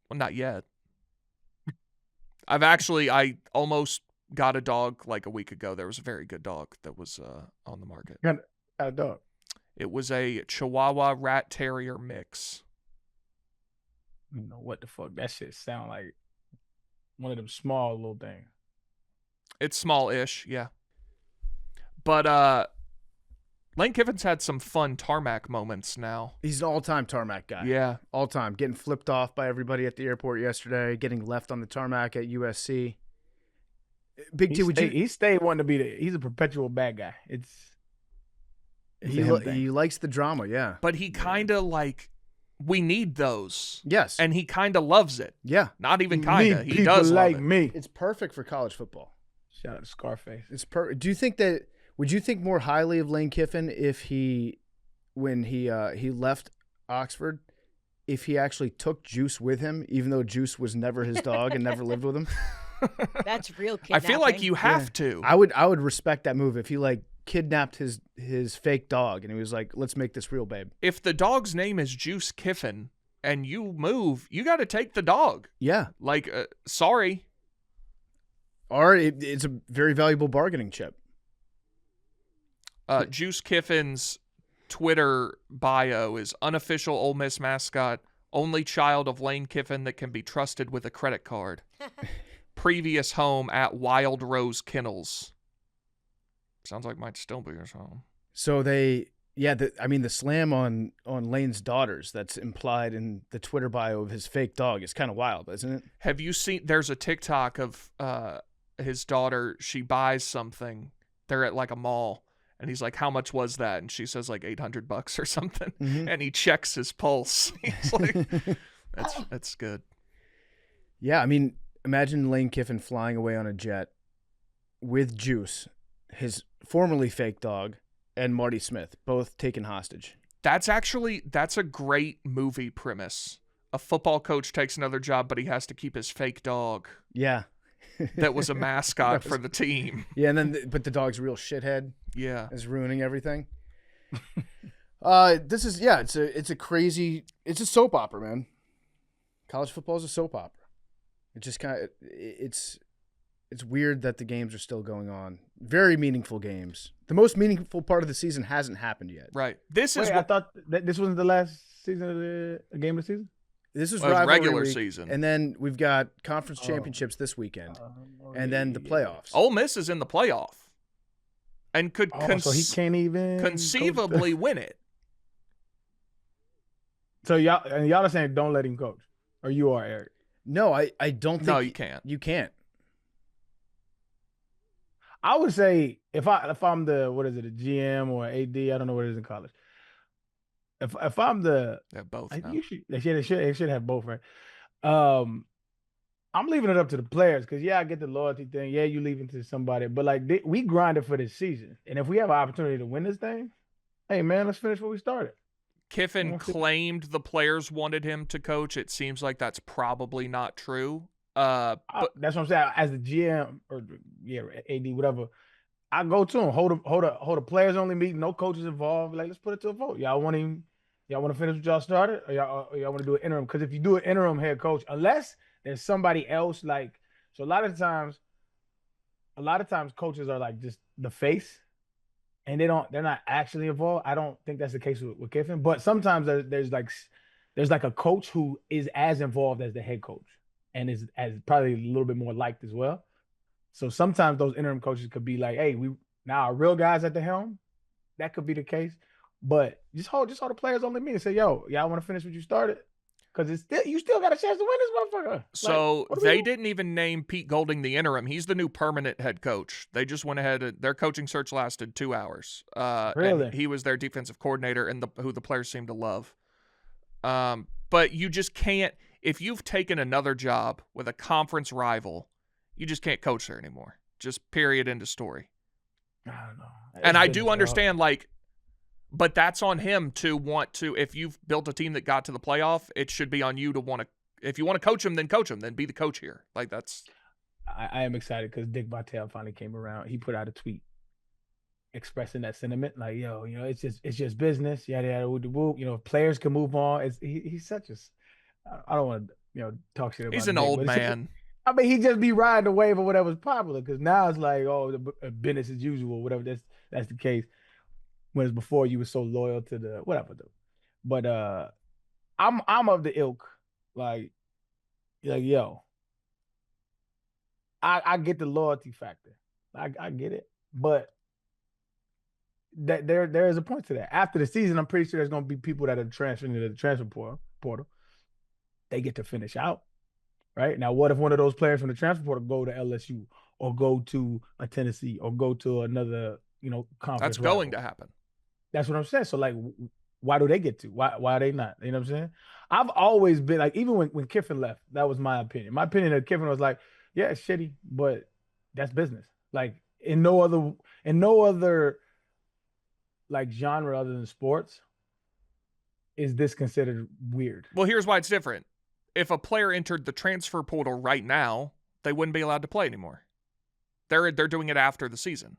Well, not yet. I almost got a dog like a week ago. There was a very good dog that was on the market. Got a dog. It was a Chihuahua Rat Terrier mix. You know what the fuck? That shit sound like one of them small little things. It's small-ish, yeah. But Lane Kiffin's had some fun tarmac moments now. He's an all-time tarmac guy. Yeah. All-time. Getting flipped off by everybody at the airport yesterday, getting left on the tarmac at USC. Big T, he stayed wanting to be he's a perpetual bad guy. He likes the drama, yeah. But he kind of we need those. Yes. And he kind of loves it. Yeah. Not even kind of. He people does like love it. me. It's perfect for college football. Shout out to Scarface. It's Do you think that? Would you think more highly of Lane Kiffin if when he left Oxford, if he actually took Juice with him, even though Juice was never his dog and never lived with him? That's real I kidnapping. feel like you have to. I would respect that move if he kidnapped his fake dog and he was like, let's make this real, babe. If the dog's name is Juice Kiffin and you move, you got to take the dog. Yeah. Sorry. Or it's a very valuable bargaining chip. Juice Kiffin's Twitter bio is unofficial Ole Miss mascot, only child of Lane Kiffin that can be trusted with a credit card. Previous home at Wild Rose Kennels. Sounds like might still be his home. So the slam on Lane's daughters that's implied in the Twitter bio of his fake dog is kind of wild, isn't it? Have you seen, there's a TikTok of his daughter, she buys something. They're at a mall. And he's like, how much was that? And she says $800 or something. Mm-hmm. And he checks his pulse. He's like, that's good. Yeah, I mean, imagine Lane Kiffin flying away on a jet with Juice, his formerly fake dog, and Marty Smith, both taken hostage. That's a great movie premise. A football coach takes another job, but he has to keep his fake dog. Yeah. That was a mascot for the team. Yeah, and then but the dog's a real shithead. Yeah, is ruining everything. It's a soap opera, man. College football is a soap opera. It just it's weird that the games are still going on. Very meaningful games. The most meaningful part of the season hasn't happened yet. Right. This is Wait, I thought that this wasn't the last season of the game of the season. This is Well, it's rivalry regular week, season. and then we've got conference championships this weekend, and then the playoffs. Ole Miss is in the playoff and could so he can't even conceivably win it. So y'all are saying don't let him coach, or you are, Eric? No, I don't think No, you can't. You can't. I would say if I'm the a GM or AD, I don't know what it is in college. If I'm the They're both. they should have both, right? I'm leaving it up to the players because I get the loyalty thing. Yeah, you leave it to somebody, but like we grinded for this season, and if we have an opportunity to win this thing, hey man, let's finish what we started. Kiffin claimed the players wanted him to coach. It seems like that's probably not true. But that's what I'm saying. As the GM or AD, whatever, I go to him. Hold a players only meeting, no coaches involved. Like, let's put it to a vote. Y'all want him? Y'all want to finish what y'all started, or y'all want to do an interim? Because if you do an interim head coach, unless there's somebody else, like, so a lot of times coaches are like just the face, and they're not actually involved. I don't think that's the case with Kiffin, but sometimes there's like a coach who is as involved as the head coach, and is as probably a little bit more liked as well. So sometimes those interim coaches could be like, hey, we now our real guys at the helm. That could be the case. But just hold the players only me and say, yo, y'all want to finish what you started? Because you still got a chance to win this motherfucker. So they didn't even name Pete Golding the interim. He's the new permanent head coach. They just went ahead. Their coaching search lasted 2 hours. Really? And he was their defensive coordinator and who the players seem to love. But you just can't, if you've taken another job with a conference rival, you just can't coach there anymore. Just period, end of story. I don't know. And I do understand, but that's on him to want to, if you've built a team that got to the playoff, it should be on you to want to, if you want to coach him, then be the coach here. Like that's. I am excited because Dick Vitale finally came around. He put out a tweet expressing that sentiment. Like, yo, it's just business. Yada, yada, whoop, whoop. Players can move on. He's such a, I don't want to, talk shit about him. He's an old man. I mean, he just be riding the wave of whatever's popular because now it's like, the business as usual, whatever that's the case. Whereas before you were so loyal to the whatever though. But I'm of the ilk, like yo. I get the loyalty factor. I get it. But that there is a point to that. After the season, I'm pretty sure there's gonna be people that are transferring into the transfer portal. They get to finish out. Right? Now, what if one of those players from the transfer portal go to LSU or go to a Tennessee or go to another, conference? That's going to happen. That's what I'm saying. So, like, why do they get to? Why are they not? You know what I'm saying? I've always been like, even when Kiffin left, that was my opinion. My opinion of Kiffin was like, yeah, it's shitty, but that's business. Like, in no other like genre other than sports is this considered weird. Well, here's why it's different. If a player entered the transfer portal right now, they wouldn't be allowed to play anymore. They're doing it after the season.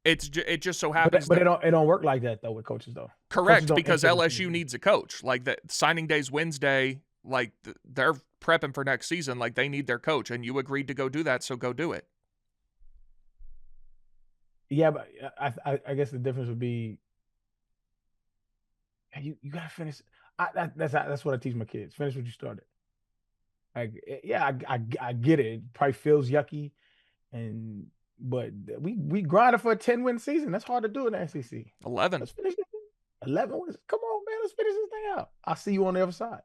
It just so happens, but it don't work like that though with coaches though. Correct, because LSU needs a coach. Like the signing day's Wednesday. Like they're prepping for next season. Like they need their coach, and you agreed to go do that, so go do it. Yeah, but I guess the difference would be you gotta finish. That's what I teach my kids. Finish what you started. Like, yeah, I get it. It probably feels yucky, but we grinded for a 10-win season. That's hard to do in the SEC. 11. Let's finish it. 11 wins. Come on, man. Let's finish this thing out. I'll see you on the other side.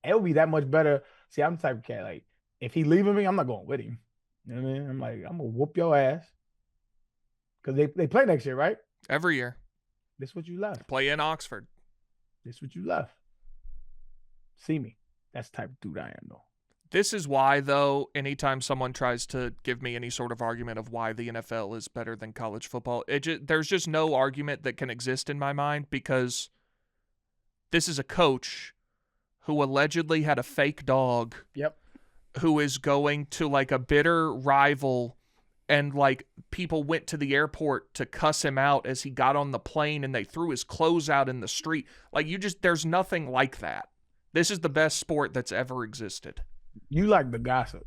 It'll be that much better. See, I'm the type of cat, like, if he leaving me, I'm not going with him. You know what I mean? I'm like, I'm going to whoop your ass. Because they play next year, right? Every year. This is what you left. Play in Oxford. This is what you left. See me. That's the type of dude I am, though. This is why, though, anytime someone tries to give me any sort of argument of why the NFL is better than college football, there's just no argument that can exist in my mind, because this is a coach who allegedly had a fake dog. Yep. Who is going to, like, a bitter rival, and, like, people went to the airport to cuss him out as he got on the plane, and they threw his clothes out in the street. Like, there's nothing like that. This is the best sport that's ever existed. You like the gossip.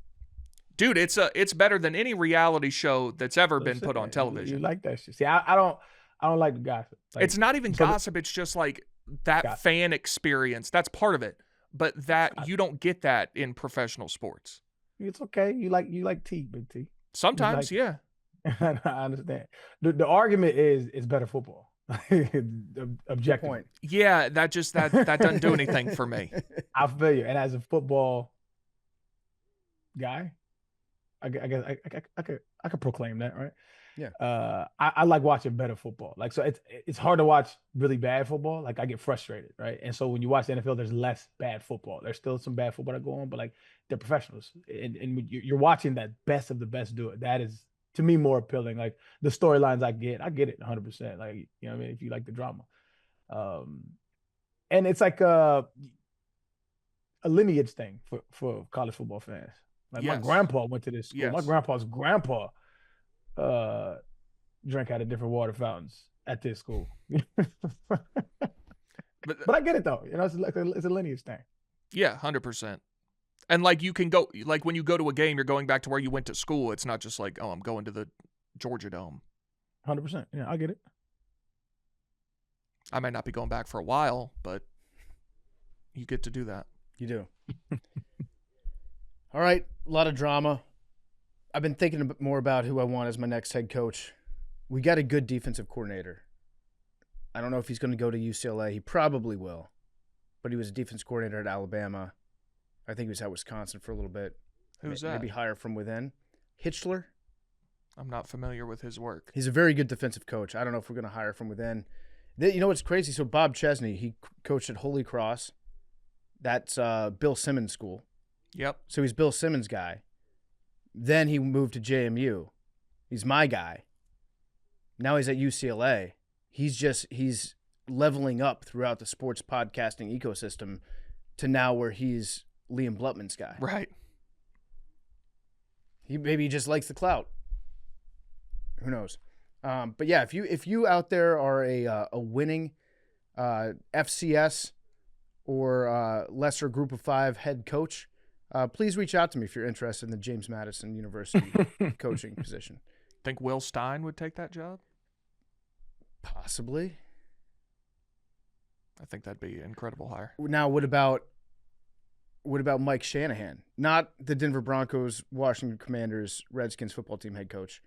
Dude, it's better than any reality show that's ever been put on You television. like that shit. See, I don't like the gossip. Like, It's not even so the- gossip. It's just like that Gossip. fan experience. That's part of it. But that you don't get that in professional sports. It's okay. You like tea, Big T. Sometimes, like- yeah. I understand. The argument is it's better football. Objective point. Yeah, that doesn't do anything for me. I feel you. And as a football guy, I guess I could proclaim that, right? Yeah. I like watching better football. Like, so it's hard to watch really bad football. Like, I get frustrated, right? And so when you watch the NFL, there's less bad football. There's still some bad football that go on, but like they're professionals, and when you're watching that best of the best do it. That is, to me, more appealing. Like the storylines I get it 100%. Like, you know what I mean? If you like the drama, and it's like a lineage thing for college football fans. Like, my Yes. grandpa went to this school. Yes. My grandpa's grandpa drank out of different water fountains at this school. But I get it though. You know, it's a lineage thing. Yeah, 100%. And like you can go, like when you go to a game, you're going back to where you went to school. It's not just like, oh, I'm going to the Georgia Dome. 100%. Yeah, I get it. I might not be going back for a while, but you get to do that. You do. All right, a lot of drama. I've been thinking a bit more about who I want as my next head coach. We got a good defensive coordinator. I don't know if he's going to go to UCLA. He probably will. But he was a defense coordinator at Alabama. I think he was at Wisconsin for a little bit. Who's that? Maybe hire from within. Hitchler. I'm not familiar with his work. He's a very good defensive coach. I don't know if we're going to hire from within. You know what's crazy? So Bob Chesney, he coached at Holy Cross. That's Bill Simmons' school. Yep. So he's Bill Simmons' guy. Then he moved to JMU. He's my guy. Now he's at UCLA. He's leveling up throughout the sports podcasting ecosystem to now where he's Liam Blutman's guy. Right. Maybe he just likes the clout. Who knows? But yeah, if you out there are a winning FCS or lesser Group of 5 head coach, please reach out to me if you're interested in the James Madison University coaching position. Think Will Stein would take that job? Possibly. I think that'd be an incredible hire. Now, what about Mike Shanahan? Not the Denver Broncos, Washington Commanders, Redskins football team head coach.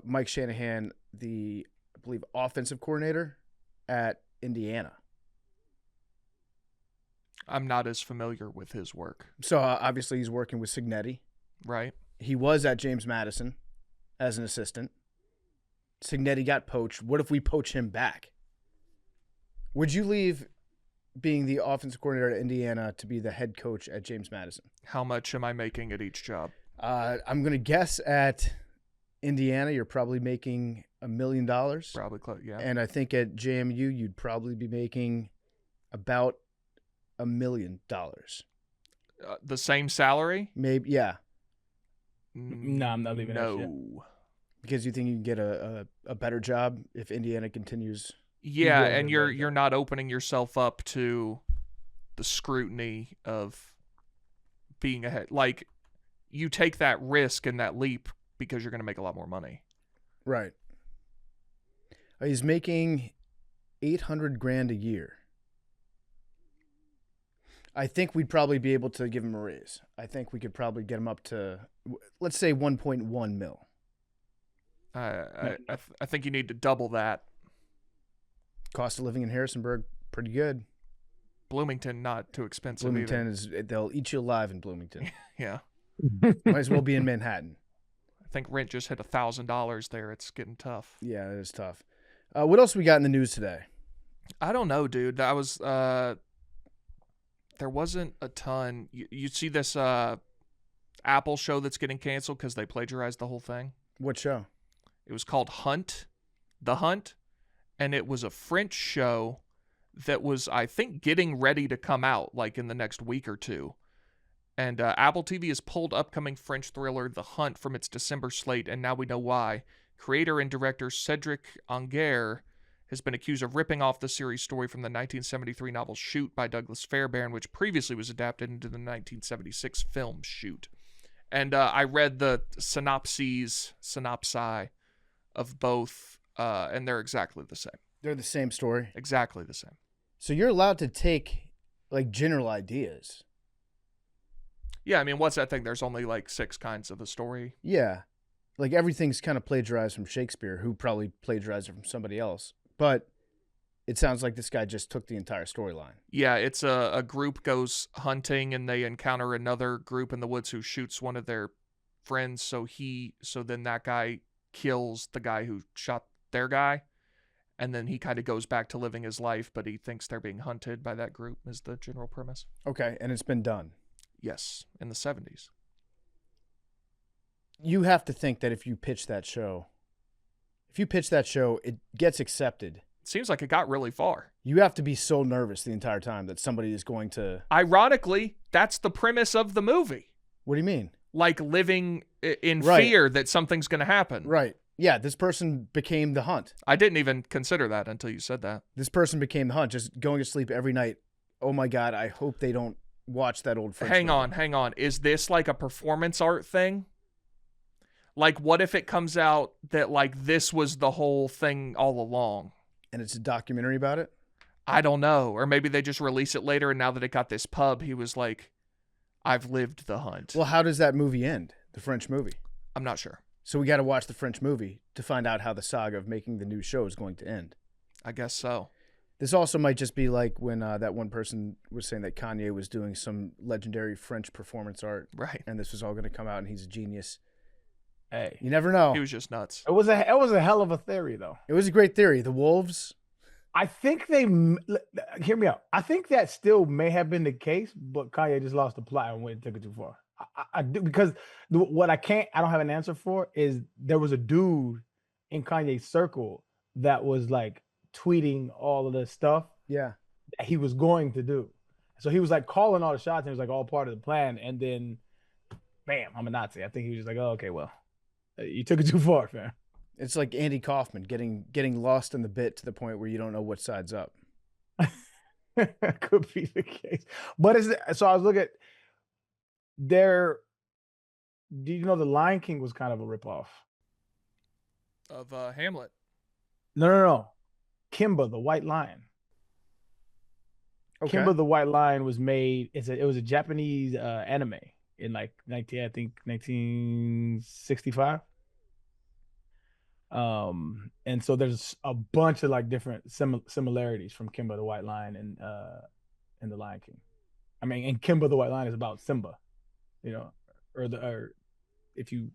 Mike Shanahan, I believe, offensive coordinator at Indiana. I'm not as familiar with his work. So obviously he's working with Cignetti. Right. He was at James Madison as an assistant. Cignetti got poached. What if we poach him back? Would you leave being the offensive coordinator at Indiana to be the head coach at James Madison? How much am I making at each job? I'm going to guess at Indiana, you're probably making $1 million. Probably close, yeah. And I think at JMU, you'd probably be making about $1 million. The same salary? Maybe, yeah. No, I'm not leaving that shit. No. Because you think you can get a better job if Indiana continues. Yeah, will and do that, you're not opening yourself up to the scrutiny of being ahead. Like, you take that risk and that leap because you're going to make a lot more money. Right. He's making $800,000 a year. I think we'd probably be able to give him a raise. I think we could probably get him up to, let's say, 1.1 mil. I think you need to double that. Cost of living in Harrisonburg, pretty good. Bloomington, not too expensive Bloomington they'll eat you alive in Bloomington. Yeah. Might as well be in Manhattan. I think rent just hit $1,000 there. It's getting tough. Yeah, it is tough. What else we got in the news today? I don't know, dude. I was there wasn't a ton. You see this Apple show that's getting canceled because they plagiarized the whole thing? What show? It was called The Hunt, and it was a French show that was, I think, getting ready to come out like in the next week or two. And Apple TV has pulled upcoming French thriller The Hunt from its December slate, and now we know why. Creator and director Cedric Anguerre has been accused of ripping off the series story from the 1973 novel Shoot by Douglas Fairbairn, which previously was adapted into the 1976 film Shoot. And I read the synopsi of both, and they're exactly the same. They're the same story. Exactly the same. So you're allowed to take like general ideas. Yeah, I mean, what's that thing? There's only like 6 kinds of a story. Yeah. Like everything's kind of plagiarized from Shakespeare, who probably plagiarized it from somebody else. But it sounds like this guy just took the entire storyline. Yeah, it's a group goes hunting and they encounter another group in the woods who shoots one of their friends. So then that guy kills the guy who shot their guy. And then he kind of goes back to living his life, but he thinks they're being hunted by that group is the general premise. Okay, and it's been done. Yes, in the 70s. You have to think that if you pitch that show, it gets accepted. It seems like it got really far. You have to be so nervous the entire time that somebody is going to... Ironically, that's the premise of the movie. What do you mean? Like living in Right. fear that something's going to happen. Right. Yeah, this person became the hunt. I didn't even consider that until you said that. This person became the hunt, just going to sleep every night. Oh my God, I hope they don't watch that old French movie. Hang on. Is this like a performance art thing? Like, what if it comes out that, like, this was the whole thing all along? And it's a documentary about it? I don't know. Or maybe they just release it later, and now that it got this pub, he was like, I've lived the hunt. Well, how does that movie end? The French movie? I'm not sure. So we got to watch the French movie to find out how the saga of making the new show is going to end. I guess so. This also might just be like when that one person was saying that Kanye was doing some legendary French performance art. Right. And this was all going to come out and he's a genius. Hey, You never know. He was just nuts. it was a hell of a theory though. It was a great theory. The Wolves. I think hear me out. I think that still may have been the case, but Kanye just lost the plot and went and took it too far. I do, because what I don't have an answer for is there was a dude in Kanye's circle that was like tweeting all of the stuff Yeah. that he was going to do. So he was like calling all the shots and it was like all part of the plan. And then, bam, I'm a Nazi. I think he was just like, oh, okay, well, you took it too far, fam. It's like Andy Kaufman getting lost in the bit to the point where you don't know what side's up. Could be the case. But so I was looking at there. Do you know the Lion King was kind of a ripoff? Of Hamlet. No. Kimba, the White Lion. Okay. Kimba the White Lion was made. It was a Japanese anime in like 1965. And so there's a bunch of like different similarities from Kimba the White Lion and the Lion King. I mean, and Kimba the White Lion is about Simba, or if you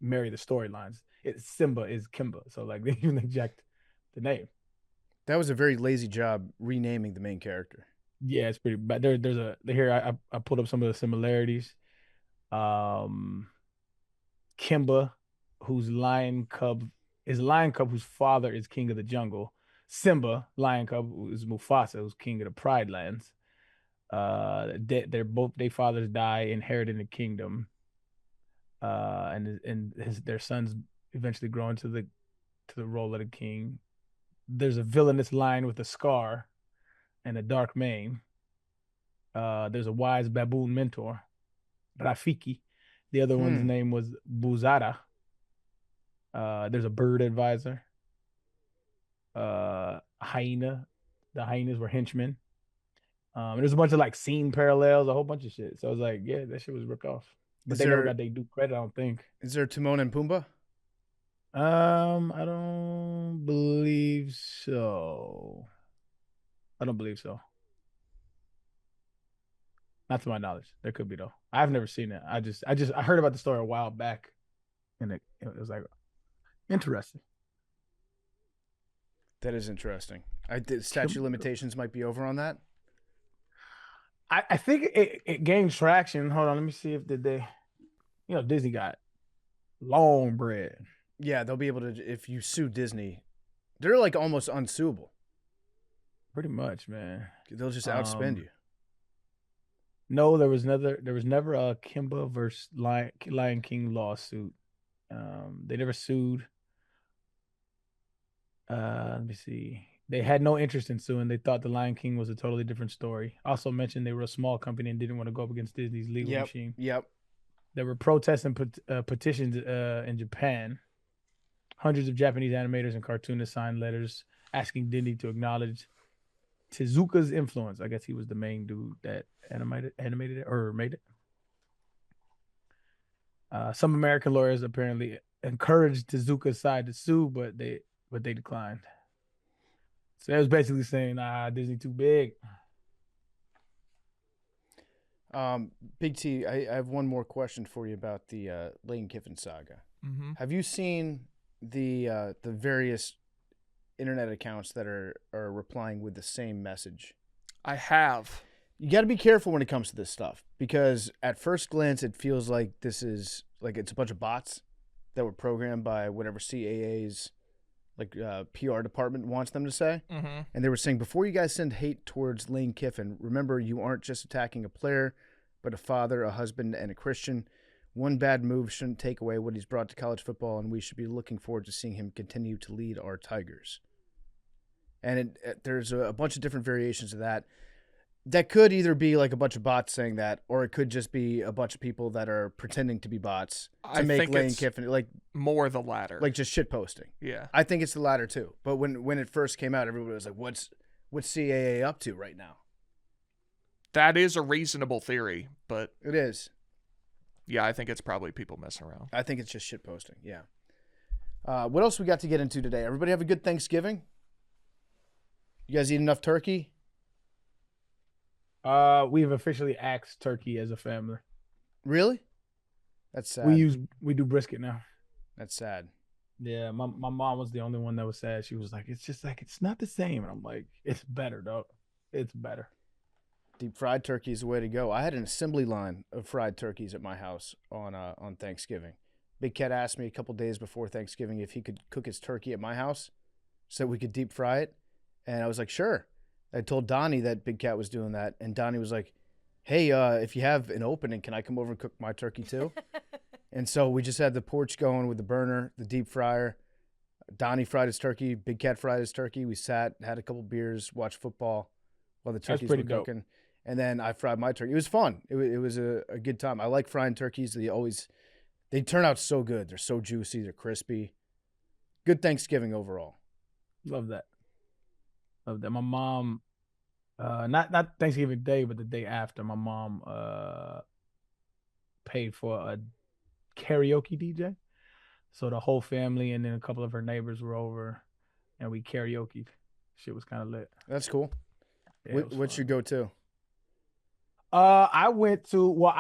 marry the storylines, Simba is Kimba. So like they even inject the name. That was a very lazy job renaming the main character. Yeah, it's pretty bad. Here I pulled up some of the similarities. Kimba, whose lion cub whose father is king of the jungle. Simba, lion cub, is Mufasa, who's king of the Pride Lands. Their fathers die, inheriting the kingdom. And their sons eventually grow into the role of the king. There's a villainous lion with a scar and a dark mane. There's a wise baboon mentor, Rafiki. The other one's name was Buzara. There's a bird advisor. Hyena. The hyenas were henchmen. There's a bunch of like scene parallels, a whole bunch of shit. So I was like, yeah, that shit was ripped off. But they never got their due credit, I don't think. Is there Timon and Pumbaa? I don't believe so. Not to my knowledge. There could be though. I've never seen it. I heard about the story a while back, and it was like interesting. That is interesting. Statute of limitations might be over on that. I think it gained traction. Hold on, let me see if they, Disney got long bread. Yeah, they'll be able to, if you sue Disney, they're like almost unsuable. Pretty much, man. They'll just outspend you. No, there was never a Kimba versus Lion King lawsuit. They never sued. Let me see. They had no interest in suing. They thought the Lion King was a totally different story. Also mentioned they were a small company and didn't want to go up against Disney's legal machine. Yep. There were protests and petitions in Japan. Hundreds of Japanese animators and cartoonists signed letters asking Disney to acknowledge Tezuka's influence. I guess he was the main dude that animated it or made it. Some American lawyers apparently encouraged Tezuka's side to sue, but they declined. So that was basically saying, Disney too big. Big T, I have one more question for you about the Lane Kiffin saga. Mm-hmm. Have you seen the various internet accounts that are replying with the same message? I have. You got to be careful when it comes to this stuff, because at first glance it feels like this is like it's a bunch of bots that were programmed by whatever CAA's PR department wants them to say. Mm-hmm. And they were saying, before you guys send hate towards Lane Kiffin, remember you aren't just attacking a player, but a father, a husband, and a Christian. One bad move shouldn't take away what he's brought to college football, and we should be looking forward to seeing him continue to lead our Tigers. And there's a bunch of different variations of that. That could either be like a bunch of bots saying that, or it could just be a bunch of people that are pretending to be bots to make Lane Kiffin more the latter, like just shit posting. Yeah, I think it's the latter too. But when it first came out, everybody was like, "What's CAA up to right now?" That is a reasonable theory, but it is. Yeah, I think it's probably people messing around. I think it's just shit posting. Yeah. What else we got to get into today? Everybody have a good Thanksgiving. You guys eat enough turkey? We've officially axed turkey as a family. Really? That's sad. We do brisket now. That's sad. Yeah, my mom was the only one that was sad. She was like, it's just like it's not the same. And I'm like, it's better, dog. It's better. Deep fried turkey is the way to go. I had an assembly line of fried turkeys at my house on Thanksgiving. Big Cat asked me a couple days before Thanksgiving if he could cook his turkey at my house so we could deep fry it. And I was like, sure. I told Donnie that Big Cat was doing that, and Donnie was like, hey, if you have an opening, can I come over and cook my turkey too? And so we just had the porch going with the burner, the deep fryer. Donnie fried his turkey. Big Cat fried his turkey. We sat, had a couple beers, watched football while the turkeys were cooking. Dope. And then I fried my turkey. It was fun. It was a good time. I like frying turkeys. They turn out so good. They're so juicy. They're crispy. Good Thanksgiving overall. Love that. My mom, not Thanksgiving Day, but the day after, my mom paid for a karaoke DJ. So the whole family and then a couple of her neighbors were over, and we karaoke'd. Shit was kind of lit. That's cool. Yeah, what's your go-to? I went to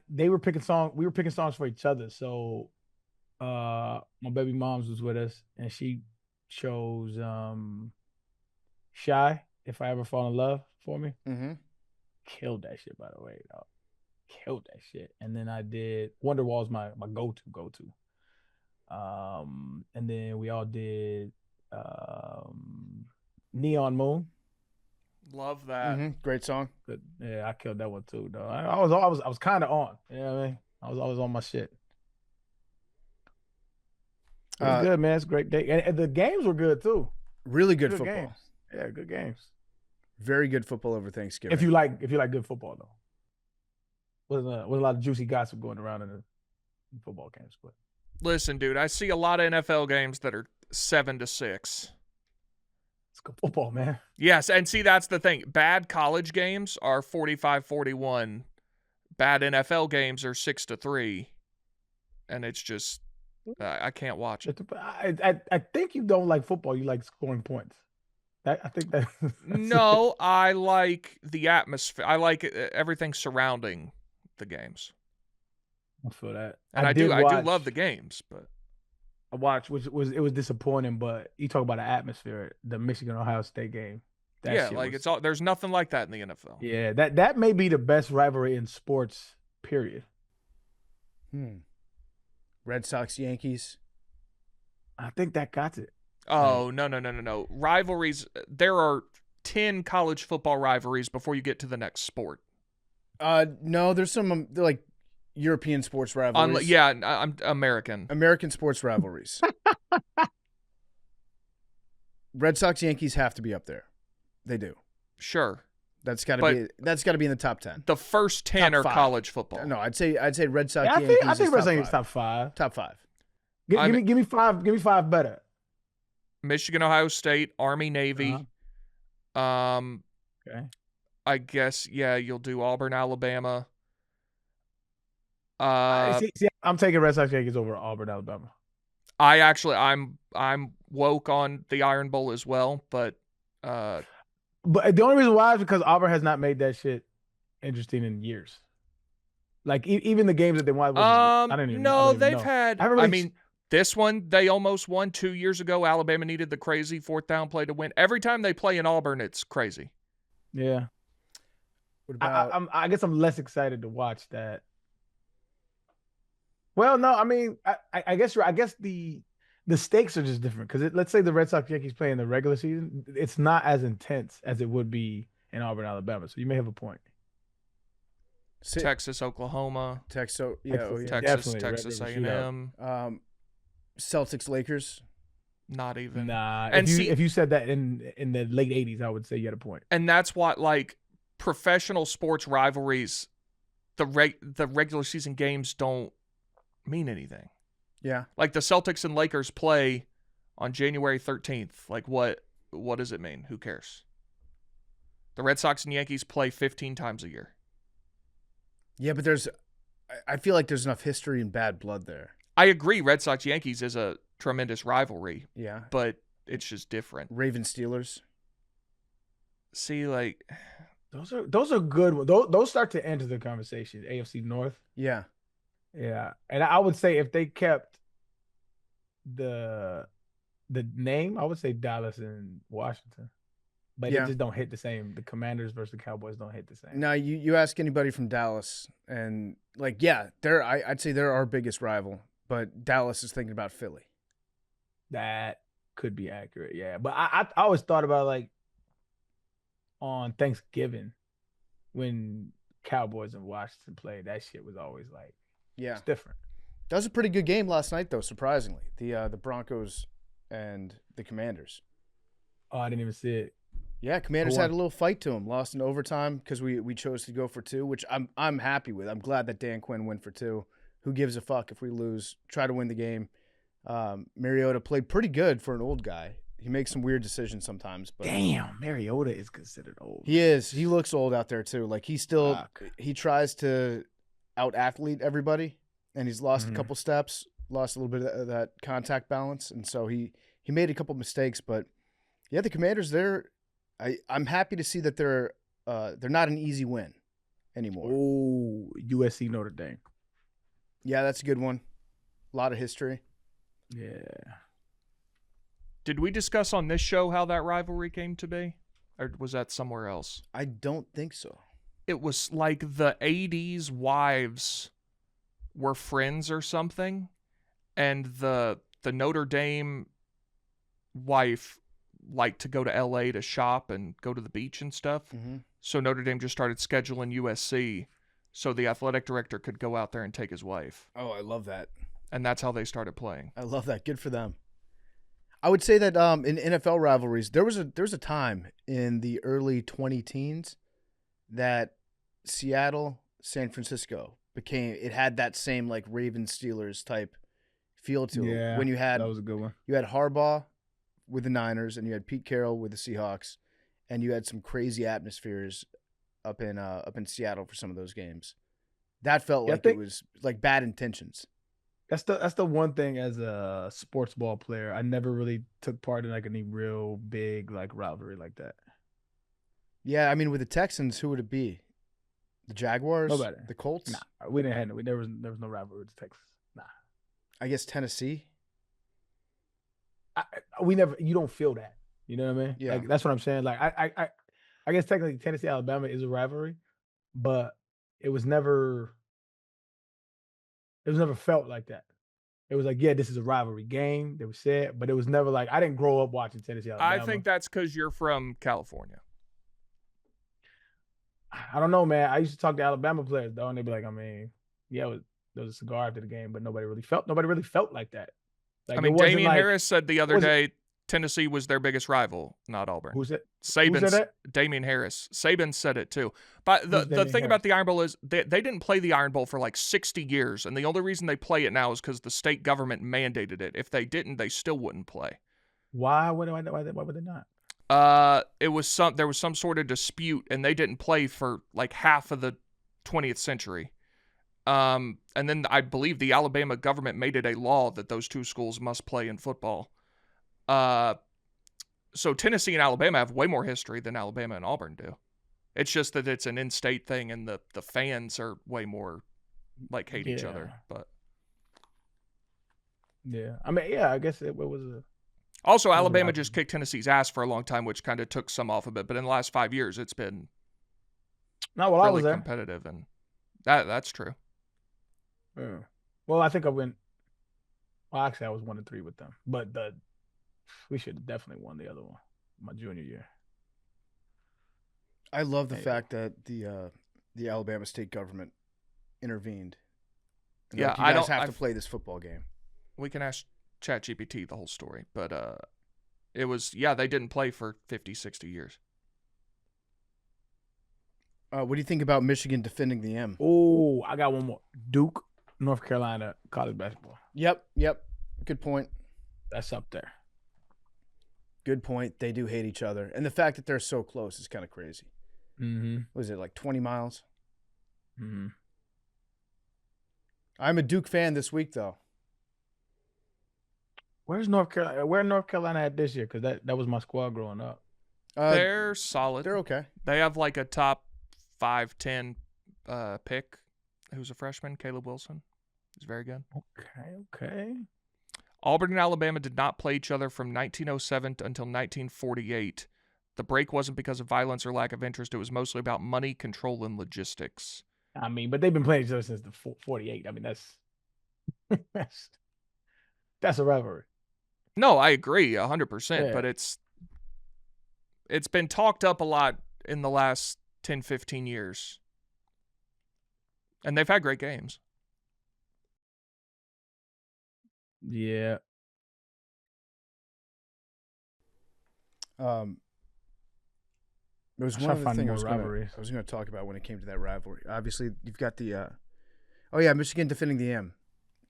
they were picking songs. We were picking songs for each other. So, my baby mom's was with us, and she chose Shy, If I Ever Fall in Love for me. Mm-hmm. Killed that shit, by the way, dog. Killed that shit. And then I did Wonderwall's my go-to. And then we all did Neon Moon. Love that. Mm-hmm. Great song. But yeah, I killed that one too, dog. I was kind of on. You know what I mean? I was always on my shit. It was good, man. It's a great day. And the games were good too. Really good football. Games. Yeah, good games. Very good football over Thanksgiving. If you like good football though. With a lot of juicy gossip going around in the football games, but listen, dude, I see a lot of NFL games that are 7-6. It's good football, man. Yes, and see, that's the thing. Bad college games are 45-41. Bad NFL games are 6-3. And it's just, I can't watch it. I think you don't like football. You like scoring points. I think that. No, I like the atmosphere. I like everything surrounding the games. I feel that. And I do love the games, but I watched, it was disappointing. But you talk about the atmosphere, the Michigan Ohio State game. There's nothing like that in the NFL. Yeah, that may be the best rivalry in sports. Period. Red Sox Yankees. I think that got it. Oh, no. Rivalries, there are 10 college football rivalries before you get to the next sport. No, there's some like European sports rivalries. I'm American. American sports rivalries. Red Sox Yankees have to be up there. They do. Sure. That's got to But- be in the top 10. The first 10 Top are 5. I football. No, I'd say Red Sox. Yeah, Yankees I think is Red top Sox is 5. top 5. Top 5. Give me 5. Give me 5 better. Michigan, Ohio State, Army, Navy. Okay. I guess you'll do Auburn, Alabama. See, I'm taking Red Sox Yankees over Auburn, Alabama. I'm woke on the Iron Bowl as well, but the only reason why is because Auburn has not made that shit interesting in years. Like even the games that they won, I don't even no, even they've know. had. I mean, this one they almost won 2 years ago. Alabama needed the crazy 4th down play to win. Every time they play in Auburn, it's crazy. Yeah. What about? I guess I'm less excited to watch that. Well, no, I mean, I guess I guess the stakes are just different because let's say the Red Sox Yankees play in the regular season, it's not as intense as it would be in Auburn, Alabama. So you may have a point. Texas, Oklahoma. Texas, Texas A&M. Celtics, Lakers. Not even. Nah. And if you said that in the late 80s, I would say you had a point. And that's what, like, professional sports rivalries, the regular season games don't mean anything. Yeah. Like the Celtics and Lakers play on January 13th. Like what does it mean? Who cares? The Red Sox and Yankees play 15 times a year. Yeah, but I feel like there's enough history and bad blood there. I agree Red Sox Yankees is a tremendous rivalry. Yeah. But it's just different. Ravens Steelers. See, like those are good. Those start to enter the conversation. AFC North. Yeah. Yeah. And I would say if they kept the name, I would say Dallas and Washington. But it just don't hit the same. The Commanders versus the Cowboys don't hit the same. Now, you ask anybody from Dallas, and like, yeah, I'd say they're our biggest rival, but Dallas is thinking about Philly. That could be accurate, yeah. But I always thought about, like, on Thanksgiving when Cowboys and Washington played, that shit was always like, it's different. That was a pretty good game last night, though, surprisingly. The Broncos and the Commanders. Oh, I didn't even see it. Yeah, Commanders had a little fight to them. Lost in overtime because we chose to go for 2, which I'm happy with. I'm glad that Dan Quinn went for 2. Who gives a fuck if we lose? Try to win the game. Mariota played pretty good for an old guy. He makes some weird decisions sometimes. But damn, Mariota is considered old. He is. He looks old out there too. Like he tries to out-athlete everybody, and he's lost a couple steps, lost a little bit of that contact balance, and so he made a couple mistakes. But yeah, the Commanders, I'm happy to see that they're not an easy win anymore. Oh, USC Notre Dame. Yeah, that's a good one. A lot of history. Yeah. Did we discuss on this show how that rivalry came to be? Or was that somewhere else? I don't think so. It was like the 80s wives were friends or something, and the Notre Dame wife liked to go to LA to shop and go to the beach and stuff. Mm-hmm. So Notre Dame just started scheduling USC so the athletic director could go out there and take his wife. Oh, I love that. And that's how they started playing. I love that. Good for them. I would say that in NFL rivalries, there was a time in the early 2010s that Seattle, San Francisco had that same like Ravens Steelers type feel to it. When that was a good one. You had Harbaugh with the Niners, and you had Pete Carroll with the Seahawks, and you had some crazy atmospheres up in Seattle for some of those games. That felt like it was like bad intentions. That's the one thing as a sports ball player, I never really took part in like any real big like rivalry like that. Yeah, I mean with the Texans, who would it be? The Jaguars? Nobody. The Colts? Nah, we didn't have there was no rivalry with the Texans. Nah. I guess Tennessee. You don't feel that. You know what I mean? Yeah. Like, that's what I'm saying. Like I guess technically Tennessee Alabama is a rivalry, but it was never felt like that. It was like, yeah, this is a rivalry game. They were said, but it was never like I didn't grow up watching Tennessee Alabama. I think that's because you're from California. I don't know, man. I used to talk to Alabama players though, and they'd be like, I mean, yeah, there was a cigar after the game, but nobody really felt like that. Like, I mean, Damian Harris said the other day Tennessee was their biggest rival, not Auburn. Who's it? Saban, that? Damian Harris. Saban said it too. But the Damian thing Harris? about the Iron Bowl is they didn't play the Iron Bowl for like 60 years, and the only reason they play it now is because the state government mandated it. If they didn't, they still wouldn't play. Why would they not? There was some sort of dispute, and they didn't play for like half of the 20th century. And then I believe the Alabama government made it a law that those two schools must play in football. So Tennessee and Alabama have way more history than Alabama and Auburn do. It's just that it's an in-state thing, and the fans are way more like hate each other. But yeah, I mean, yeah, I guess it was a. Also, Alabama just kicked Tennessee's ass for a long time, which kind of took some off of it. But in the last 5 years, it's been not while I was really there. Competitive, and that's true. Yeah. Well, I think I went. Well, actually, I was 1-3 with them, but we should have definitely won the other one my junior year. I love the fact that the Alabama state government intervened. And Yeah, like, you guys have to play this football game. We can ask ChatGPT the whole story, but it was they didn't play for 50, 60 years. What do you think about Michigan defending the M? Oh, I got one more. Duke, North Carolina college basketball. Yep. Good point. That's up there. Good point. They do hate each other. And the fact that they're so close is kind of crazy. Mm-hmm. Was it like 20 miles? Mm-hmm. I'm a Duke fan this week, though. Where's North Carolina? Where North Carolina at this year? Because that was my squad growing up. They're solid. They're okay. They have like a top 5-10 pick. Who's a freshman? Caleb Wilson. He's very good. Okay. Auburn and Alabama did not play each other from 1907 until 1948. The break wasn't because of violence or lack of interest. It was mostly about money, control, and logistics. I mean, but they've been playing each other since the 48. I mean, that's a rivalry. No, I agree 100%, Yeah. but it's been talked up a lot in the last 10, 15 years. And they've had great games. Yeah. There was one other thing I was going to talk about when it came to that rivalry. Obviously, you've got the Michigan defending the M.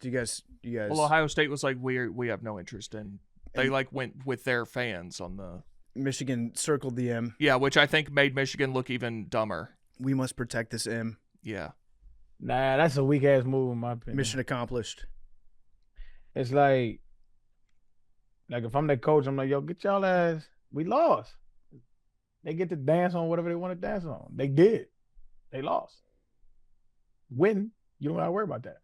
Do you guys? Well, Ohio State was like, we have no interest in. They like went with their fans on the. Michigan circled the M. Yeah, which I think made Michigan look even dumber. We must protect this M. Yeah. Nah, that's a weak ass move in my opinion. Mission accomplished. It's like if I'm the coach, I'm like, yo, get y'all ass. We lost. They get to dance on whatever they want to dance on. They did. They lost. Win. You don't got to worry about that.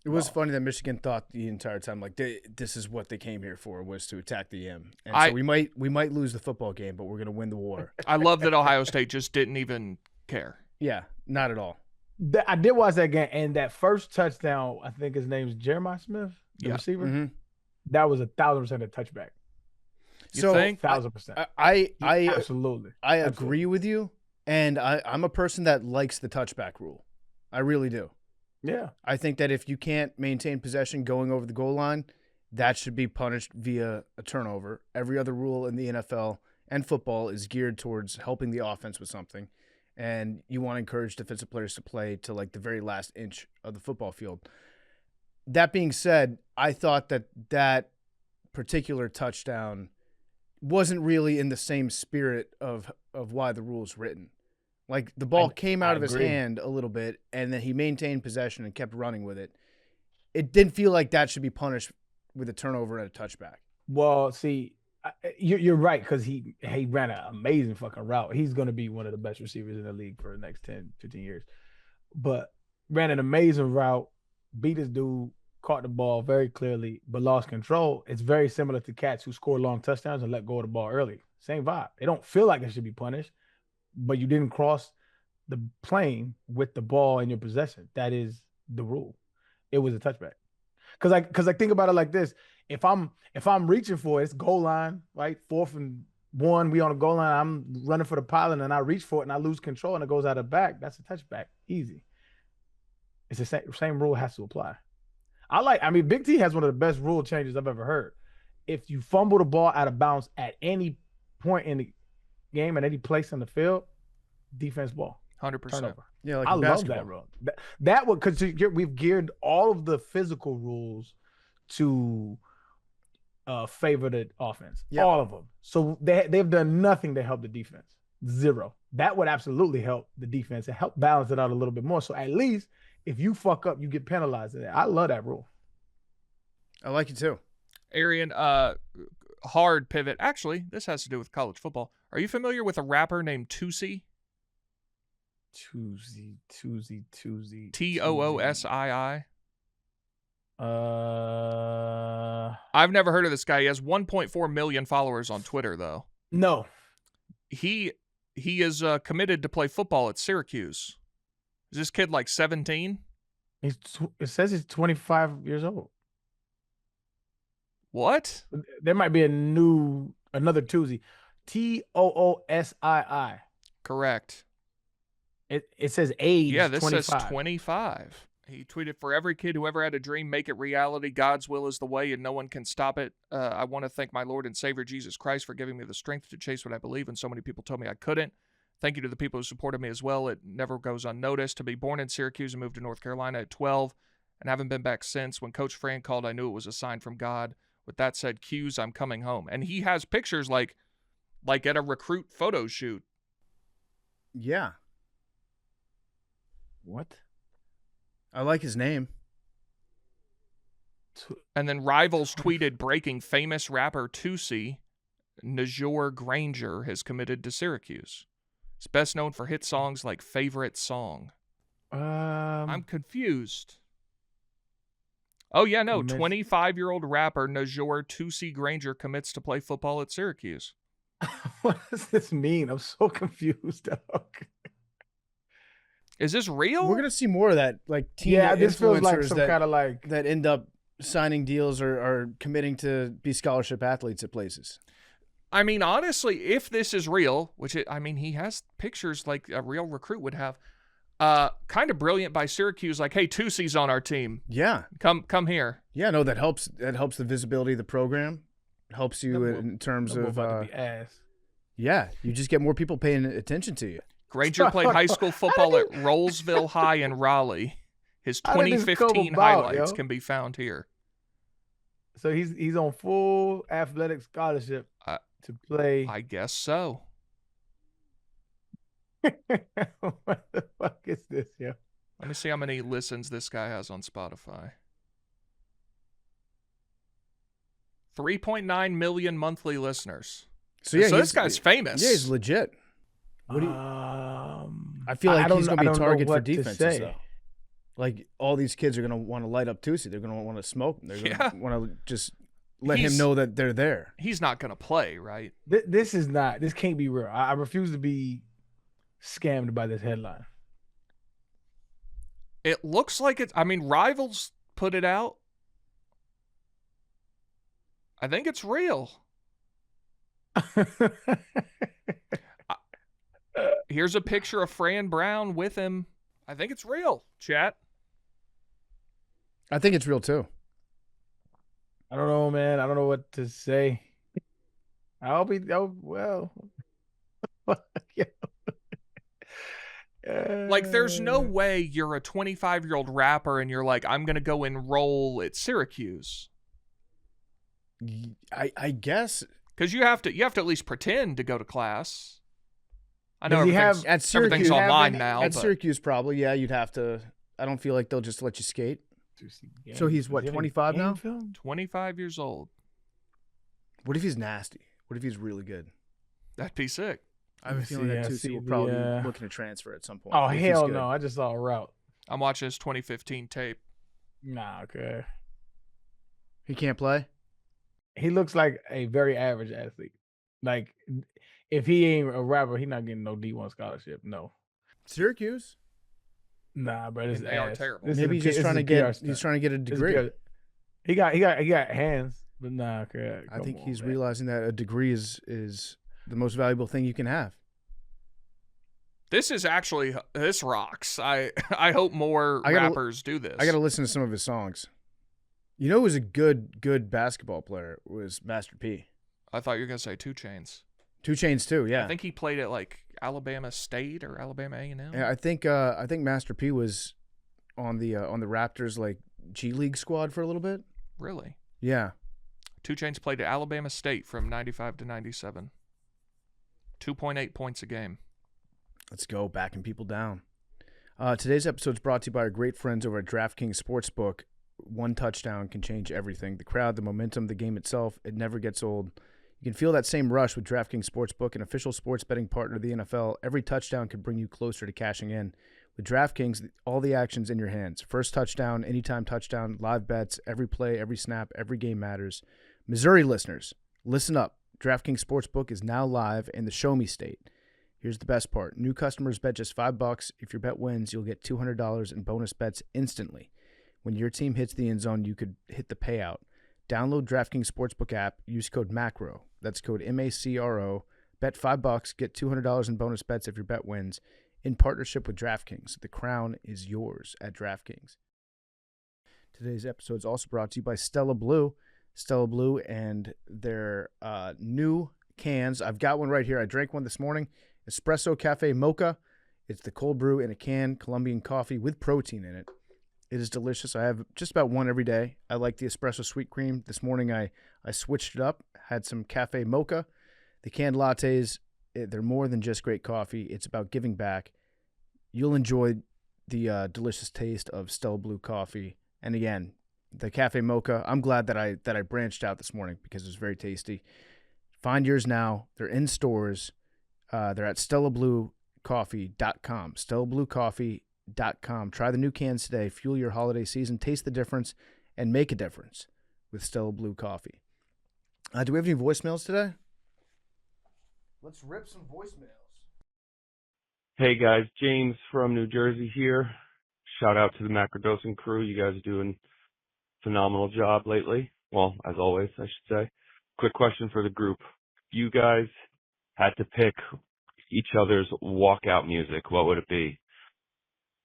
It was funny that Michigan thought the entire time like this is what they came here for, was to attack the M. And so we might lose the football game, but we're going to win the war. I love that Ohio State just didn't even care. Yeah, not at all. I did watch that game, and that first touchdown, I think his name's Jeremiah Smith, the receiver. Mm-hmm. That was 1,000% a touchback. You think? 1,000%. I absolutely. I agree with you, and I'm a person that likes the touchback rule. I really do. Yeah. I think that if you can't maintain possession going over the goal line, that should be punished via a turnover. Every other rule in the NFL and football is geared towards helping the offense with something, and you want to encourage defensive players to play to like the very last inch of the football field. That being said, I thought that particular touchdown wasn't really in the same spirit of why the rule's written. Like, the ball came out of his hand a little bit, and then he maintained possession and kept running with it. It didn't feel like that should be punished with a turnover and a touchback. Well, see, you're right, because he ran an amazing fucking route. He's going to be one of the best receivers in the league for the next 10, 15 years. But ran an amazing route, beat his dude, caught the ball very clearly, but lost control. It's very similar to cats who score long touchdowns and let go of the ball early. Same vibe. They don't feel like it should be punished, but you didn't cross the plane with the ball in your possession. That is the rule. It was a touchback. Because I think about it like this: if I'm reaching for it, it's goal line, right? 4th and 1, we on the goal line. I'm running for the pylon and I reach for it and I lose control and it goes out of back. That's a touchback. Easy. It's the same rule has to apply. Big T has one of the best rule changes I've ever heard. if you fumble the ball out of bounds at any point in the game, at any place in the field, defense ball. 100%. Turnover. Yeah, like I in love basketball. that rule. That would, because we've geared all of the physical rules to favor the offense. Yep. All of them. So they've done nothing to help the defense. Zero. That would absolutely help the defense and help balance it out a little bit more. So at least if you fuck up, you get penalized. I love that rule. I like it too. Arian, hard pivot. Actually, this has to do with college football. Are you familiar with a rapper named Toosii? Toosii. Toosii. I've never heard of this guy. He has 1.4 million followers on Twitter, though. No. He is committed to play football at Syracuse. Is this kid like 17? It says he's 25 years old. What? There might be another Toosii. Toosii. Correct. It says age. Yeah, this 25. says 25. He tweeted, "For every kid who ever had a dream, make it reality. God's will is the way, and no one can stop it. I want to thank my Lord and Savior Jesus Christ for giving me the strength to chase what I believe, and so many people told me I couldn't. Thank you to the people who supported me as well. It never goes unnoticed. To be born in Syracuse and moved to North Carolina at 12, and haven't been back since. When Coach Fran called, I knew it was a sign from God. With that said, Q's, I'm coming home." And he has pictures like at a recruit photo shoot. Yeah. What? I like his name. And then Rivals tweeted, breaking famous rapper Toosii, Najor Granger, has committed to Syracuse. He's best known for hit songs like Favorite Song. I'm confused. Oh, yeah, no. 25-year-old rapper Najor Toosii Granger commits to play football at Syracuse. What does this mean? I'm so confused, dog. Is this real? We're gonna see more of that, like teen this feels like influencers some kind of like that end up signing deals or committing to be scholarship athletes at places. I mean, honestly, if this is real, he has pictures like a real recruit would have. Kind of brilliant by Syracuse, like, hey, Toosii's on our team. Yeah. Come here. Yeah, no, that helps. That helps the visibility of the program. Helps you in terms of. Yeah, you just get more people paying attention to you. Granger played high school football at Rollsville High in Raleigh. His 2015 highlights can be found here. So he's on full athletic scholarship to play. I guess so. What the fuck is this, yo? Let me see how many listens this guy has on Spotify. 3.9 million monthly listeners. So yeah, this guy's famous. Yeah, he's legit. What do you, I feel like he's going to be a target for defenses, though. Like, all these kids are going to want to light up Toosii. They're going to want to smoke him. They're going to want to just let him know that they're there. He's not going to play, right? This can't be real. I refuse to be scammed by this headline. It looks like it. I mean, Rivals put it out. I think it's real. Here's a picture of Fran Brown with him. I think it's real, chat. I think it's real, too. I don't know, man. I don't know what to say. Well. Like, there's no way you're a 25-year-old rapper and you're like, I'm going to go enroll at Syracuse. I guess. Because you have to at least pretend to go to class. I know everything's online now. At Syracuse, probably, yeah, you'd have to. I don't feel like they'll just let you skate. So he's what, 25 now? 25 years old. What if he's nasty? What if he's really good? That'd be sick. I have a feeling that Toosii will probably be looking to transfer at some point. Oh, hell no. I just saw a route. I'm watching his 2015 tape. Nah, okay. He can't play? He looks like a very average athlete. Like, if he ain't a rapper, he's not getting no D1 scholarship. No. Syracuse? Nah, bro, they are terrible. Maybe he's just trying to get a degree. He got hands, but nah, okay. I think he's realizing that a degree is the most valuable thing you can have. This rocks. I hope more rappers do this. I got to listen to some of his songs. You know who was a good basketball player was Master P. I thought you were gonna say 2 Chainz. 2 Chainz too, yeah. I think he played at like Alabama State or Alabama A&M. Yeah, I think Master P was on the Raptors like G League squad for a little bit. Really? Yeah. 2 Chainz played at Alabama State from 95 to 97. 2.8 points a game. Let's go, backing people down. Today's episode is brought to you by our great friends over at DraftKings Sportsbook. One touchdown can change everything. The crowd, the momentum, the game itself, it never gets old. You can feel that same rush with DraftKings Sportsbook, an official sports betting partner of the NFL. Every touchdown could bring you closer to cashing in. With DraftKings, all the action's in your hands. First touchdown, anytime touchdown, live bets, every play, every snap, every game matters. Missouri listeners, listen up. DraftKings Sportsbook is now live in the Show Me State. Here's the best part. New customers bet just $5. If your bet wins, you'll get $200 in bonus bets instantly. When your team hits the end zone, you could hit the payout. Download DraftKings Sportsbook app. Use code MACRO. That's code MACRO. Bet $5. Get $200 in bonus bets if your bet wins. In partnership with DraftKings, the crown is yours at DraftKings. Today's episode is also brought to you by Stella Blue. Stella Blue and their new cans. I've got one right here. I drank one this morning. Espresso Cafe Mocha. It's the cold brew in a can, Colombian coffee with protein in it. It is delicious. I have just about one every day. I like the espresso sweet cream. This morning I switched it up, had some Cafe Mocha. The canned lattes, they're more than just great coffee. It's about giving back. You'll enjoy the delicious taste of Stella Blue coffee. And again, the Cafe Mocha, I'm glad that I branched out this morning because it was very tasty. Find yours now. They're in stores. They're at StellaBlueCoffee.com. StellaBlueCoffee.com. Try the new cans today. Fuel your holiday season. Taste the difference and make a difference with Stella Blue Coffee. Do we have any voicemails today? Let's rip some voicemails. Hey guys, James from New Jersey here. Shout out to the Macrodosing crew. You guys are doing a phenomenal job lately. Well, as always, I should say. Quick question for the group. If you guys had to pick each other's walkout music, what would it be?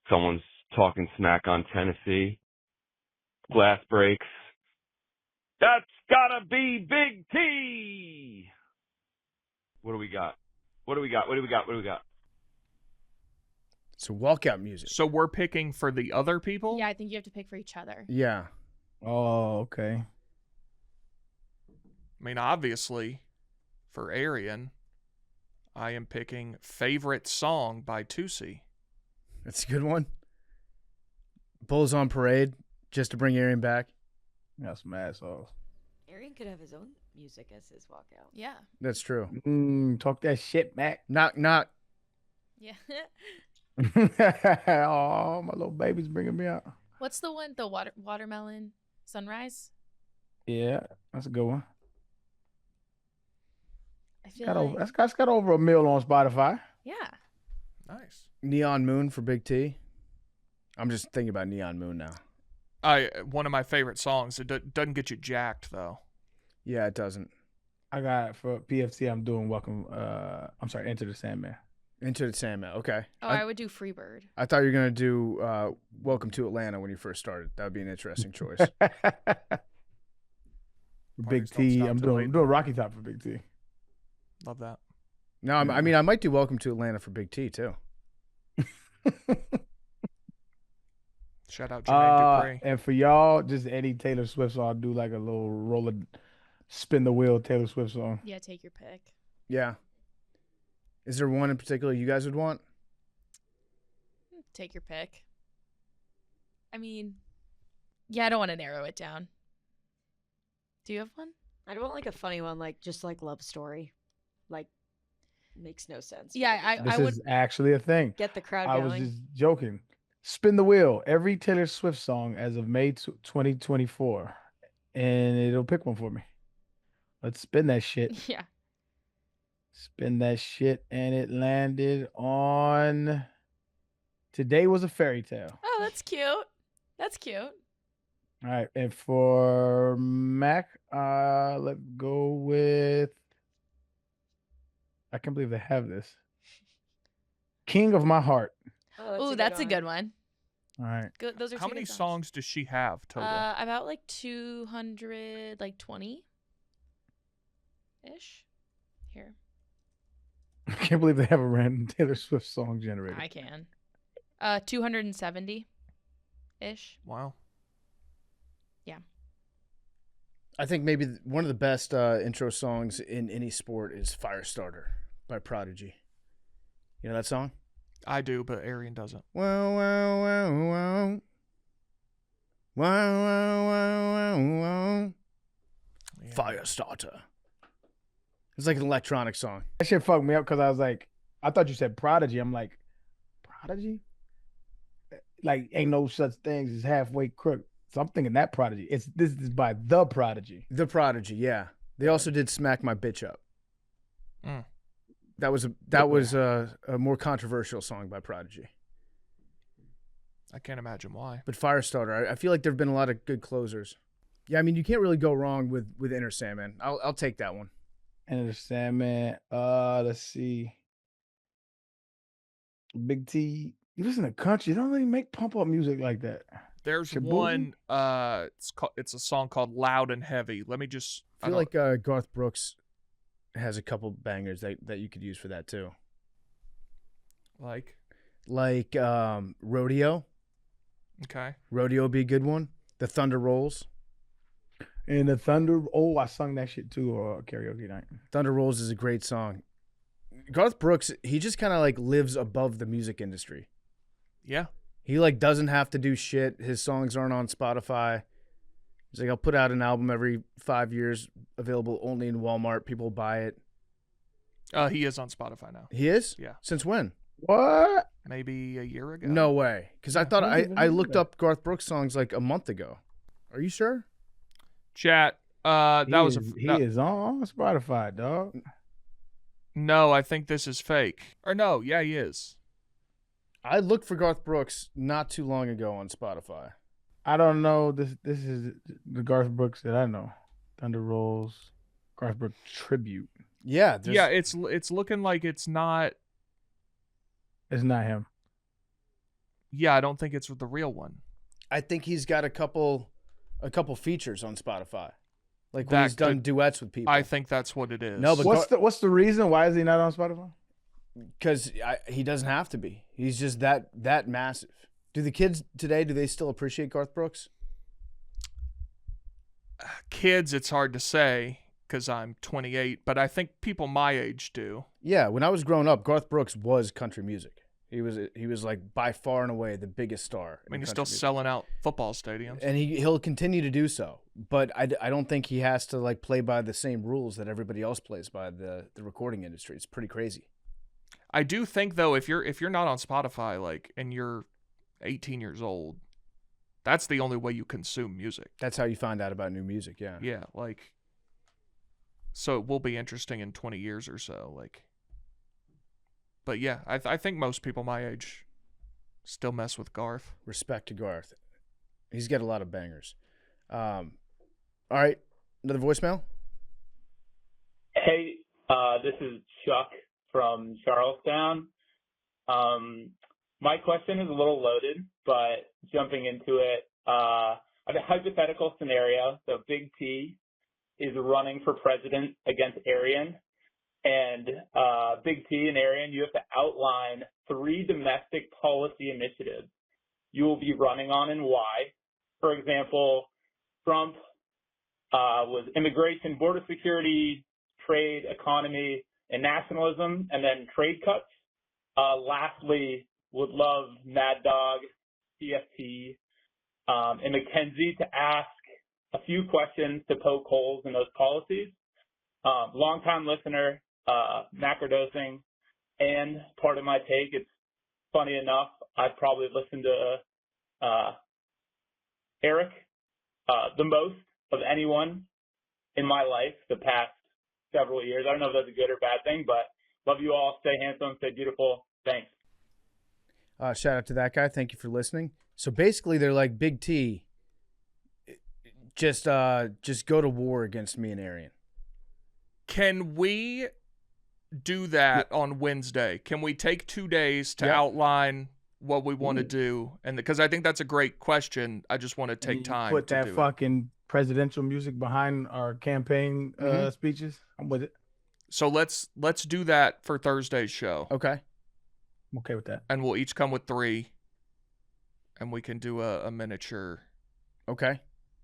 Someone's talking smack on Tennessee. Glass breaks. That's gotta be Big T! What do we got? What do we got? So walkout music. So we're picking for the other people? Yeah, I think you have to pick for each other. Yeah. Oh, okay. I mean, obviously, for Arian, I am picking Favorite Song by Toosii. That's a good one. Bulls on Parade, just to bring Arian back. That's some assholes. Arian could have his own music as his walkout. Yeah. That's true. Talk that shit, Mac. Knock, knock. Yeah. Oh, my little baby's bringing me out. What's the one? The watermelon sunrise? Yeah, that's a good one. I feel like That's got over 1 million on Spotify. yeah. Nice. Neon Moon for Big T. I'm just thinking about Neon Moon now. One of my favorite songs. It doesn't get you jacked, though. Yeah, it doesn't. I got for PFT. I'm doing Enter the Sandman. Into the Sandman. Okay. Oh, I would do Freebird. I thought you were going to do Welcome to Atlanta when you first started. That would be an interesting choice. Big Parties don't T. stop I'm till doing Rocky Top for Big T. Love that. No, I mean, I might do Welcome to Atlanta for Big T, too. Shout out Jermaine Dupri. And for y'all, just any Taylor Swift song, I'll do like a little roller, spin the wheel Taylor Swift song. Yeah, take your pick. Yeah. Is there one in particular you guys would want? Take your pick. I mean, yeah, I don't want to narrow it down. Do you have one? I'd want like a funny one, like just like Love Story. Like, makes no sense. Yeah, This I would. is actually a thing. Get the crowd I going. was just joking. Spin the wheel. Every Taylor Swift song as of May 2024. And it'll pick one for me. Let's spin that shit. Yeah. Spin that shit. And it landed on Today Was a Fairy Tale. Oh, that's cute. That's cute. All right. And for Mac, let's go with, I can't believe they have this. King of My Heart. Oh, that's a good one. All right. Good. Those are How two many good songs does she have total? About like 200, like 20 ish. Here, I can't believe they have a random Taylor Swift song generator. I can. 270 ish. Wow. I think maybe one of the best intro songs in any sport is Firestarter by Prodigy. You know that song? I do, but Arian doesn't. Wow, wow, wow, wow. Wow, wow, wow, wow, wow. Yeah. Firestarter. It's like an electronic song. That shit fucked me up because I was like, I thought you said Prodigy. I'm like, Prodigy? Like, ain't no such things as halfway crook. So I'm thinking that Prodigy. This is by The Prodigy. The Prodigy, yeah. They also did Smack My Bitch Up. Mm. That was a more controversial song by Prodigy. I can't imagine why. But Firestarter, I feel like there have been a lot of good closers. Yeah, I mean, you can't really go wrong with Inner Sandman. I'll take that one. Enter Sandman. Let's see. Big T. You listen to country. They don't really make pump up music like that. There's Shaboozin? one. It's a song called "Loud and Heavy." Let me just. I feel like Garth Brooks has a couple bangers that you could use for that too. like. Rodeo. Okay. Rodeo would be a good one. The Thunder Rolls. And the Thunder. Oh, I sung that shit too. Karaoke night. Thunder Rolls is a great song. Garth Brooks, he just kind of like lives above the music industry. Yeah. He like doesn't have to do shit. His songs aren't on Spotify. He's like, I'll put out an album every 5 years, available only in Walmart. People buy it. He is on Spotify now. He is? Yeah. Since when? What? Maybe a year ago. No way. Because I thought I didn't even I know looked that. up Garth Brooks songs like a month ago. Are you sure? Chat. He is on Spotify, dog. No, I think this is fake. Or no, yeah, he is. I looked for Garth Brooks not too long ago on Spotify. I don't know. This is the Garth Brooks that I know. Thunder Rolls, Garth Brooks tribute. Yeah. Yeah, it's looking like it's not. It's not him. Yeah, I don't think it's the real one. I think he's got a couple features on Spotify. Like when he's done duets with people. I think that's what it is. No, but What's the reason? Why is he not on Spotify? because he doesn't have to be. He's just that massive. Do the kids today, do they still appreciate Garth Brooks? Kids, it's hard to say because I'm 28, but I think people my age do. Yeah, when I was growing up, Garth Brooks was country music. He was like by far and away the biggest star. I mean, in he's country still music. selling out football stadiums. And he'll continue to do so. But I don't think he has to like play by the same rules that everybody else plays by the recording industry. It's pretty crazy. I do think though, if you're not on Spotify, like, and you're 18 years old, that's the only way you consume music. That's how you find out about new music. Yeah. Yeah, like. So it will be interesting in 20 years or so, like. But yeah, I think most people my age still mess with Garth. Respect to Garth. He's got a lot of bangers. All right, another voicemail. Hey, this is Chuck from Charlestown. My question is a little loaded, but jumping into it, I have a hypothetical scenario. So Big T is running for president against Arian. And Big T and Arian, you have to outline 3 domestic policy initiatives you will be running on and why. For example, Trump was immigration, border security, trade, economy, and nationalism, and then trade cuts. Lastly, would love Mad Dog, CFT, and Mackenzie to ask a few questions to poke holes in those policies. Long-time listener, Macrodosing, and part of my take, it's funny enough, I've probably listened to Eric the most of anyone in my life the past several years. I don't know if that's a good or bad thing, but love you all. Stay handsome, stay beautiful. Thanks. Shout out to that guy. Thank you for listening. So basically, they're like, Big T, just go to war against me and Arian. Can we do that on Wednesday? Can we take 2 days to Yeah. outline what we want to do, and because I think that's a great question. I just want to take time Put to that do it. fucking presidential music behind our campaign speeches. I'm with it. So let's do that for Thursday's show. Okay. I'm okay with that. And we'll each come with 3, and we can do a miniature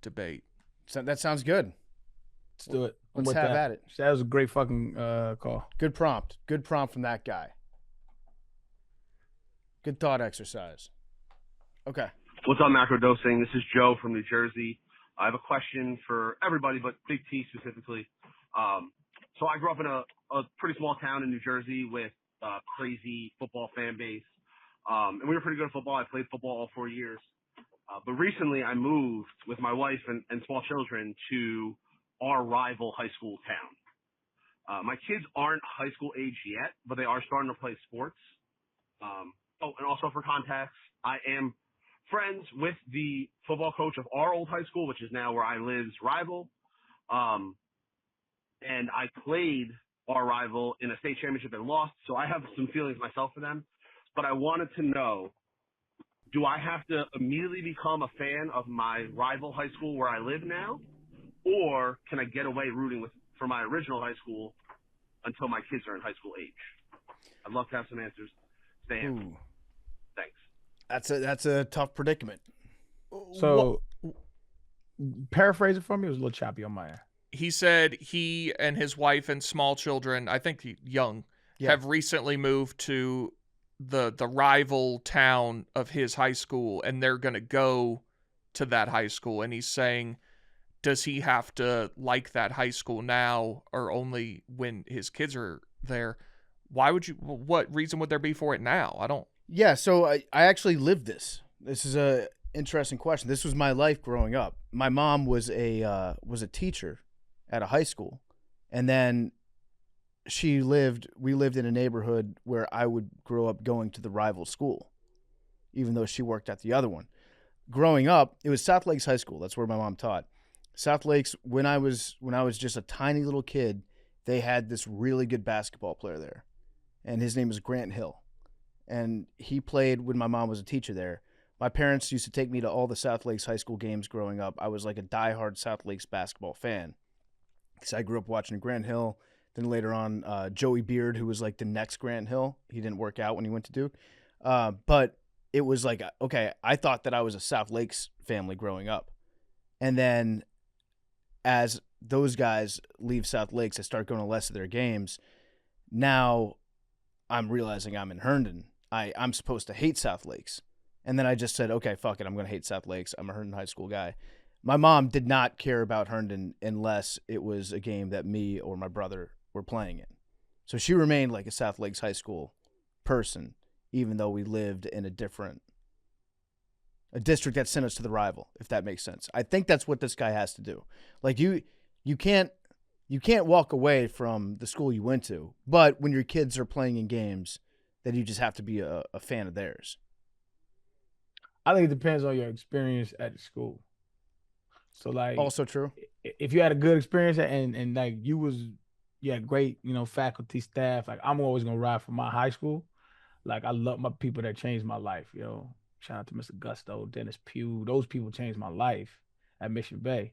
debate. So that sounds good. Let's do it. Let's have at it. That was a great fucking call. Good prompt. Good prompt from that guy. Good thought exercise. Okay. What's up, Macrodosing? This is Joe from New Jersey. I have a question for everybody, but Big T specifically. So I grew up in a pretty small town in New Jersey with a crazy football fan base. And we were pretty good at football. I played football all 4 years. But recently I moved with my wife and small children to our rival high school town. My kids aren't high school age yet, but they are starting to play sports. And also for context, I am friends with the football coach of our old high school, which is now where I live's rival. And I played our rival in a state championship and lost, so I have some feelings myself for them. But I wanted to know, do I have to immediately become a fan of my rival high school where I live now? Or can I get away rooting for my original high school until my kids are in high school age? I'd love to have some answers. Stay in. Thanks. That's a tough predicament. So, paraphrase it for me. It was a little choppy on my end. He said he and his wife and small children, I think young, have recently moved to the rival town of his high school, and they're going to go to that high school. And he's saying, does he have to like that high school now or only when his kids are there? What reason would there be for it now? I don't. Yeah, so I actually lived this. This is a interesting question. This was my life growing up. My mom was a teacher at a high school, and then we lived in a neighborhood where I would grow up going to the rival school, even though she worked at the other one. Growing up, it was South Lakes High School. That's where my mom taught. South Lakes, when I was just a tiny little kid, they had this really good basketball player there, and his name was Grant Hill. And he played when my mom was a teacher there. My parents used to take me to all the South Lakes High School games growing up. I was like a diehard South Lakes basketball fan. Because I grew up watching Grant Hill. Then later on, Joey Beard, who was like the next Grant Hill. He didn't work out when he went to Duke. But it was like, okay, I thought that I was a South Lakes family growing up. And then as those guys leave South Lakes, I start going to less of their games. Now I'm realizing I'm in Herndon. I'm supposed to hate South Lakes. And then I just said, okay, fuck it. I'm going to hate South Lakes. I'm a Herndon High School guy. My mom did not care about Herndon unless it was a game that me or my brother were playing in. So she remained like a South Lakes High School person, even though we lived in a district that sent us to the rival, if that makes sense. I think that's what this guy has to do. Like you can't walk away from the school you went to, but when your kids are playing in games, then you just have to be a fan of theirs. I think it depends on your experience at the school. So like, also true. If you had a good experience and like you had great, faculty, staff, like I'm always gonna ride for my high school. Like I love my people that changed my life, Shout out to Mr. Gusto, Dennis Pugh. Those people changed my life at Mission Bay.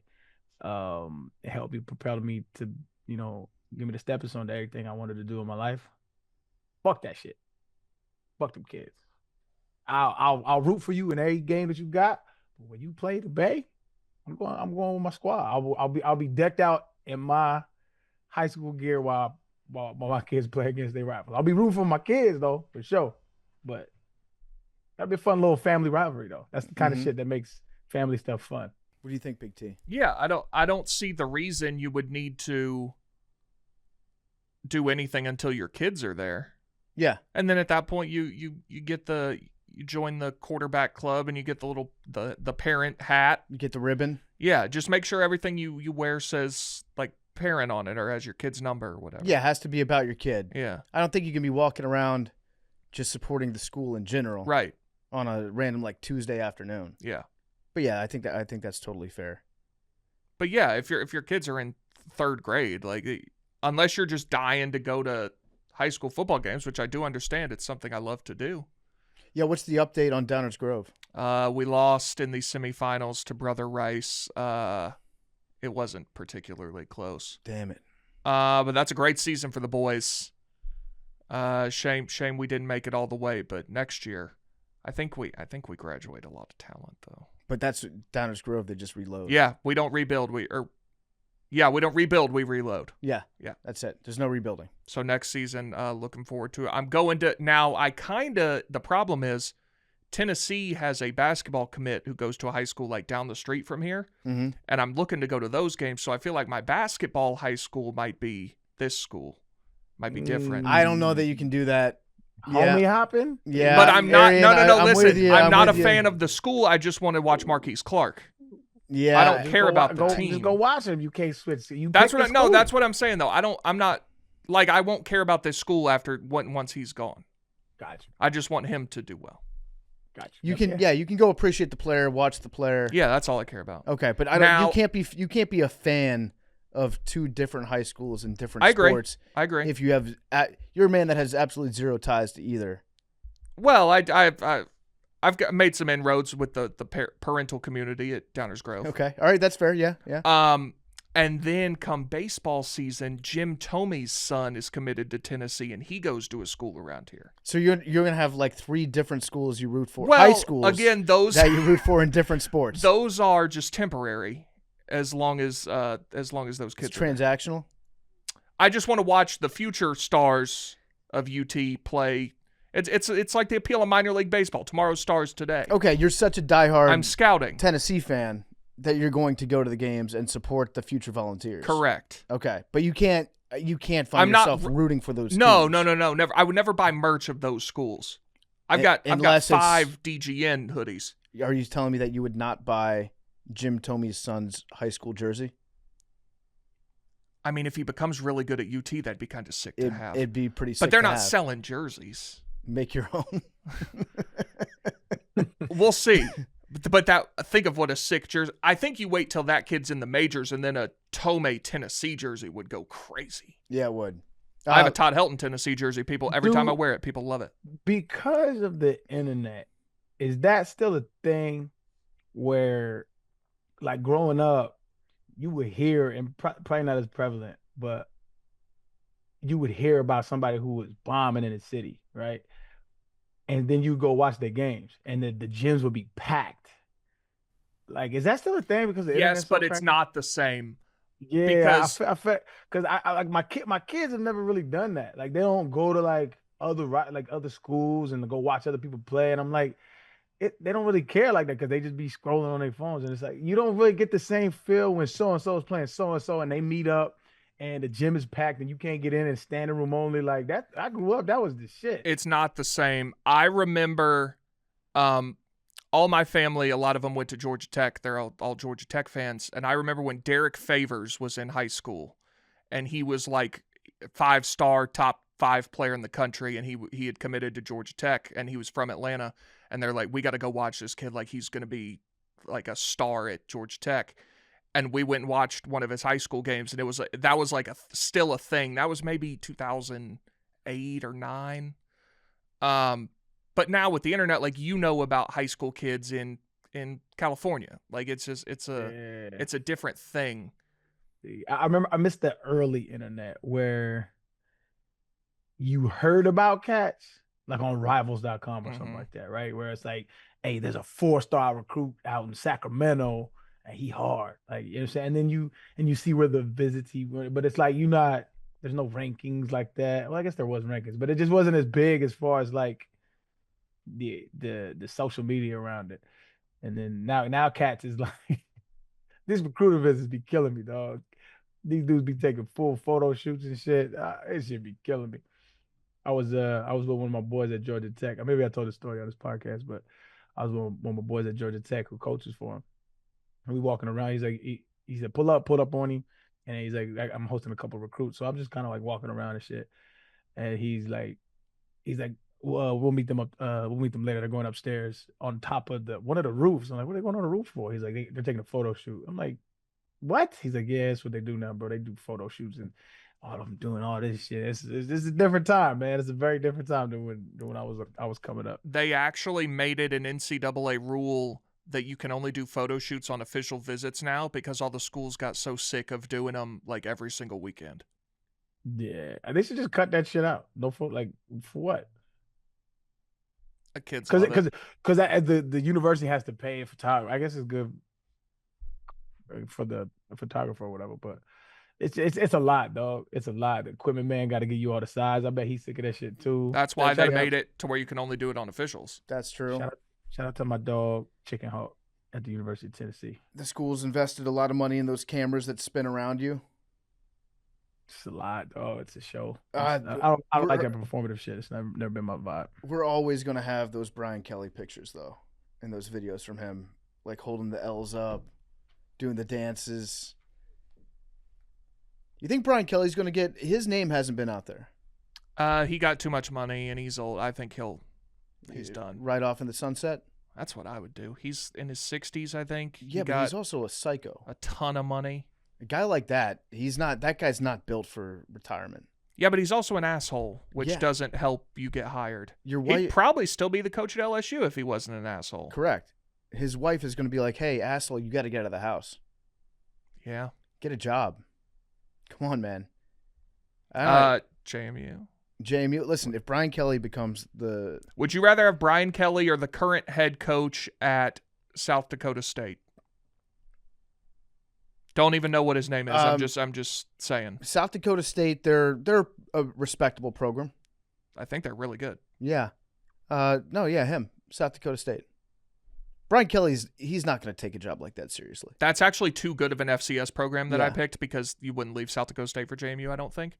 It helped me, propelled me to, give me the stepping stone to everything I wanted to do in my life. Fuck that shit. Fuck them kids. I'll root for you in every game that you got. But when you play the Bay, I'm going with my squad. I'll be decked out in my high school gear while my kids play against their rivals. I'll be rooting for my kids though, for sure. But that'd be a fun little family rivalry though. That's the kind of shit that makes family stuff fun. What do you think, Big T? Yeah, I don't see the reason you would need to do anything until your kids are there. Yeah. And then at that point you join the quarterback club and you get the little the parent hat. You get the ribbon. Yeah, just make sure everything you wear says like parent on it or has your kid's number or whatever. Yeah, it has to be about your kid. Yeah. I don't think you can be walking around just supporting the school in general. Right. On a random like Tuesday afternoon. Yeah. But yeah, I think that's totally fair. But yeah, if your kids are in third grade, like unless you're just dying to go to high school football games, which I do understand, it's something I love to do. Yeah, what's the update on Downers Grove? We lost in the semifinals to Brother Rice. It wasn't particularly close. Damn it. But that's a great season for the boys. Shame we didn't make it all the way, but next year, I think we graduate a lot of talent though. But that's Downers Grove. They just reload. Yeah, we don't rebuild. We don't rebuild. We reload. Yeah. Yeah. That's it. There's no rebuilding. So next season, looking forward to it. I'm going to now. The problem is, Tennessee has a basketball commit who goes to a high school like down the street from here, Mm-hmm. and I'm looking to go to those games. So I feel like my basketball high school might be this school, might be different. I don't know that you can do that. Homie hopping? Yeah. But I'm not. Arian, No. I'm with Listen, you, I'm not a with you. fan of the school. I just want to watch Marquise Clark. Yeah. I don't care about the team. Just go watch him. You can't switch. That's what I'm saying though. I'm not like I won't care about this school once he's gone. Gotcha. I just want him to do well. Gotcha. You can go appreciate the player, watch the player. Yeah, that's all I care about. Okay, but you can't be a fan of two different high schools and different sports. I agree. If you have you're a man that has absolutely zero ties to either. Well, I've made some inroads with the parental community at Downers Grove. Okay. All right, that's fair. Yeah. And then come baseball season, Jim Tomey's son is committed to Tennessee, and he goes to a school around here. So you're gonna have like 3 different schools you root for. Well, high schools again, those that you root for in different sports. Those are just temporary, as long as those kids. It's transactional. I just want to watch the future stars of UT play. It's like the appeal of minor league baseball. Tomorrow's stars today. Okay, you're such a diehard I'm scouting Tennessee fan that you're going to go to the games and support the future Volunteers. Correct. Okay, but you can't find yourself rooting for those. No, teams. never. I would never buy merch of those schools. I've got 5 DGN hoodies. Are you telling me that you would not buy Jim Tomey's son's high school jersey? I mean, if he becomes really good at UT, that'd be kind of sick to have. It'd be pretty sick. But they're to not have. selling jerseys. Make your own. We'll see. But think of what a sick jersey. I think you wait till that kid's in the majors, and then a Tomei Tennessee jersey would go crazy. Yeah, it would. I have a Todd Helton Tennessee jersey. Every time I wear it, people love it. Because of the internet, is that still a thing where, like growing up, you would hear, and probably not as prevalent, but you would hear about somebody who was bombing in the city, right? And then you go watch their games, and the gyms would be packed. Like, is that still a thing? Because yes, but it's not the same. Yeah, because I because I like my kids have never really done that. Like, they don't go to like other schools and go watch other people play. And I'm like, they don't really care like that because they just be scrolling on their phones. And it's like you don't really get the same feel when so and so is playing so and so, and they meet up. And the gym is packed and you can't get in and standing room only like that. I grew up, that was the shit. It's not the same. I remember all my family, a lot of them went to Georgia Tech. They're all Georgia Tech fans. And I remember when Derek Favors was in high school and he was like 5-star, top 5 player in the country. And he had committed to Georgia Tech and he was from Atlanta. And they're like, we got to go watch this kid. Like he's going to be like a star at Georgia Tech. And we went and watched one of his high school games, and that was still a thing. That was maybe 2008 or 9. But now with the internet, like about high school kids in California, like it's a different thing. I remember I missed the early internet where you heard about cats like on Rivals.com or something like that, right? Where it's like, hey, there's a 4-star recruit out in Sacramento. And he hard, like, you know what I'm saying? And then you see where the visits he went, but it's like there's no rankings like that. Well, I guess there was rankings, but it just wasn't as big as far as like the social media around it. And then now cats is like these recruiter visits be killing me, dog. These dudes be taking full photo shoots and shit. It should be killing me. I was with one of my boys at Georgia Tech. Maybe I told the story on this podcast, but I was with one of my boys at Georgia Tech who coaches for him. And we walking around. He's like, he said, pull up on him. And he's like, I'm hosting a couple of recruits. So I'm just kind of like walking around and shit. And he's like, well, we'll meet them later. They're going upstairs on top of one of the roofs. I'm like, what are they going on the roof for? He's like, they're taking a photo shoot. I'm like, what? He's like, yeah, that's what they do now, bro. They do photo shoots. And all of them doing all this shit. This is a different time, man. It's a very different time than when I was coming up. They actually made it an NCAA rule that you can only do photo shoots on official visits now because all the schools got so sick of doing them like every single weekend. Yeah, and they should just cut that shit out. No photo, like for what? Kids love it. Because the university has to pay a photographer. I guess it's good for the photographer or whatever, but it's a lot, dog. It's a lot. The equipment man got to give you all the size. I bet he's sick of that shit too. That's why they made it to where you can only do it on officials. That's true. Shout out to my dog Chicken Hawk at the University of Tennessee. The school's invested a lot of money in those cameras that spin around you. It's a lot, dog. It's a show. I don't like that performative shit. It's never been my vibe. We're always gonna have those Brian Kelly pictures though, and those videos from him, like holding the L's up, doing the dances. You think Brian Kelly's gonna get his name? Hasn't been out there. He got too much money and he's old. I think he's done. Right off in the sunset. That's what I would do. He's in his 60s, I think. Yeah, but he's also a psycho. A ton of money. A guy like that, that guy's not built for retirement. Yeah, but he's also an asshole, which doesn't help you get hired. He'd probably still be the coach at LSU if he wasn't an asshole. Correct. His wife is going to be like, hey, asshole, you got to get out of the house. Yeah. Get a job. Come on, man. JMU. JMU. Listen, if Brian Kelly becomes the... Would you rather have Brian Kelly or the current head coach at South Dakota State? Don't even know what his name is. I'm just saying. South Dakota State, they're a respectable program. I think they're really good. Yeah. Him. South Dakota State. Brian Kelly's he's not going to take a job like that seriously. That's actually too good of an FCS program that I picked because you wouldn't leave South Dakota State for JMU, I don't think.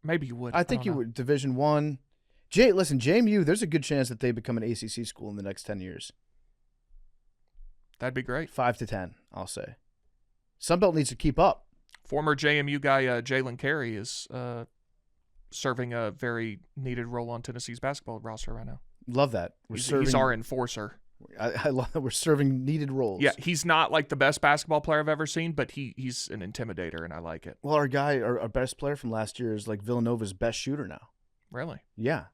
Maybe you would. I think you would. Division I. Listen, JMU, there's a good chance that they become an ACC school in the next 10 years. That'd be great. 5 to 10, I'll say. Sunbelt needs to keep up. Former JMU guy Jalen Carey is serving a very needed role on Tennessee's basketball roster right now. Love that. He's our enforcer. I love that we're serving needed roles. Yeah, he's not like the best basketball player I've ever seen, but he's an intimidator, and I like it. Well, our best player from last year is like Villanova's best shooter now. Really? Yeah.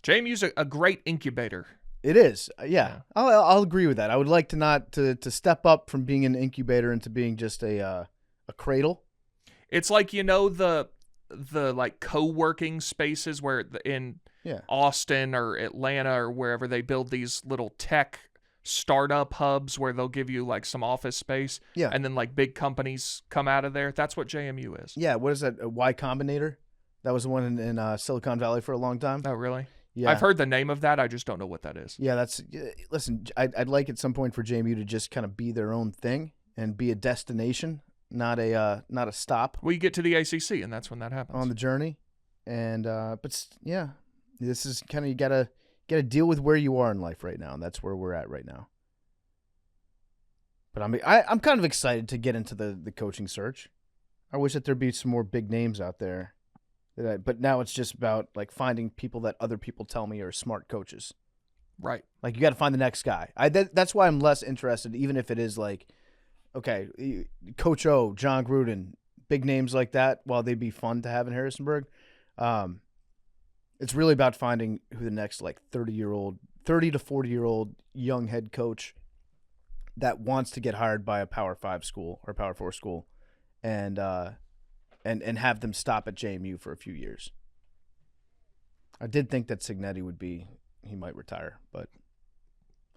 JMU's a great incubator. It is. Yeah. I'll agree with that. I would like to step up from being an incubator into being just a cradle. It's like, the like co-working spaces where in Austin or Atlanta or wherever they build these little tech startup hubs where they'll give you like some office space. Yeah. And then like big companies come out of there. That's what JMU is. Yeah. What is that? A Y Combinator? That was the one in Silicon Valley for a long time. Oh, really? Yeah. I've heard the name of that. I just don't know what that is. Yeah. Listen, I'd like at some point for JMU to just kind of be their own thing and be a destination, not a stop. Well, you get to the ACC, and that's when that happens. On the journey. And, this is kind of, you gotta deal with where you are in life right now, and that's where we're at right now. But I'm kind of excited to get into the coaching search. I wish that there'd be some more big names out there. But now it's just about like finding people that other people tell me are smart coaches. Right. Like you got to find the next guy. That's why I'm less interested, even if it is like, okay, Coach O, John Gruden, big names like that. While they'd be fun to have in Harrisonburg, it's really about finding who the next like 30 to 40-year-old young head coach that wants to get hired by a Power 5 school or Power 4 school, and have them stop at JMU for a few years. I did think that Cignetti he might retire, but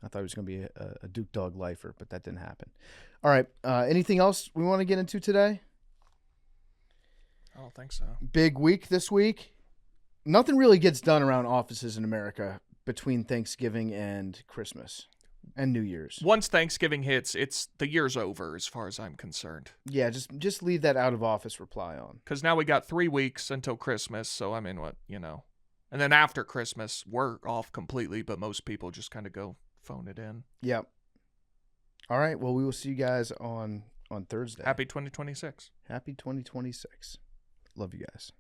I thought he was going to be a Duke Dog lifer, but that didn't happen. All right. Anything else we want to get into today? I don't think so. Big week this week. Nothing really gets done around offices in America between Thanksgiving and Christmas and New Year's. Once Thanksgiving hits, the year's over as far as I'm concerned. Yeah, just leave that out of office reply on. Because now we got 3 weeks until Christmas, so I mean, and then after Christmas, we're off completely, but most people just kind of go phone it in. Yep. All right, well, we will see you guys on Thursday. Happy 2026. Happy 2026. Love you guys.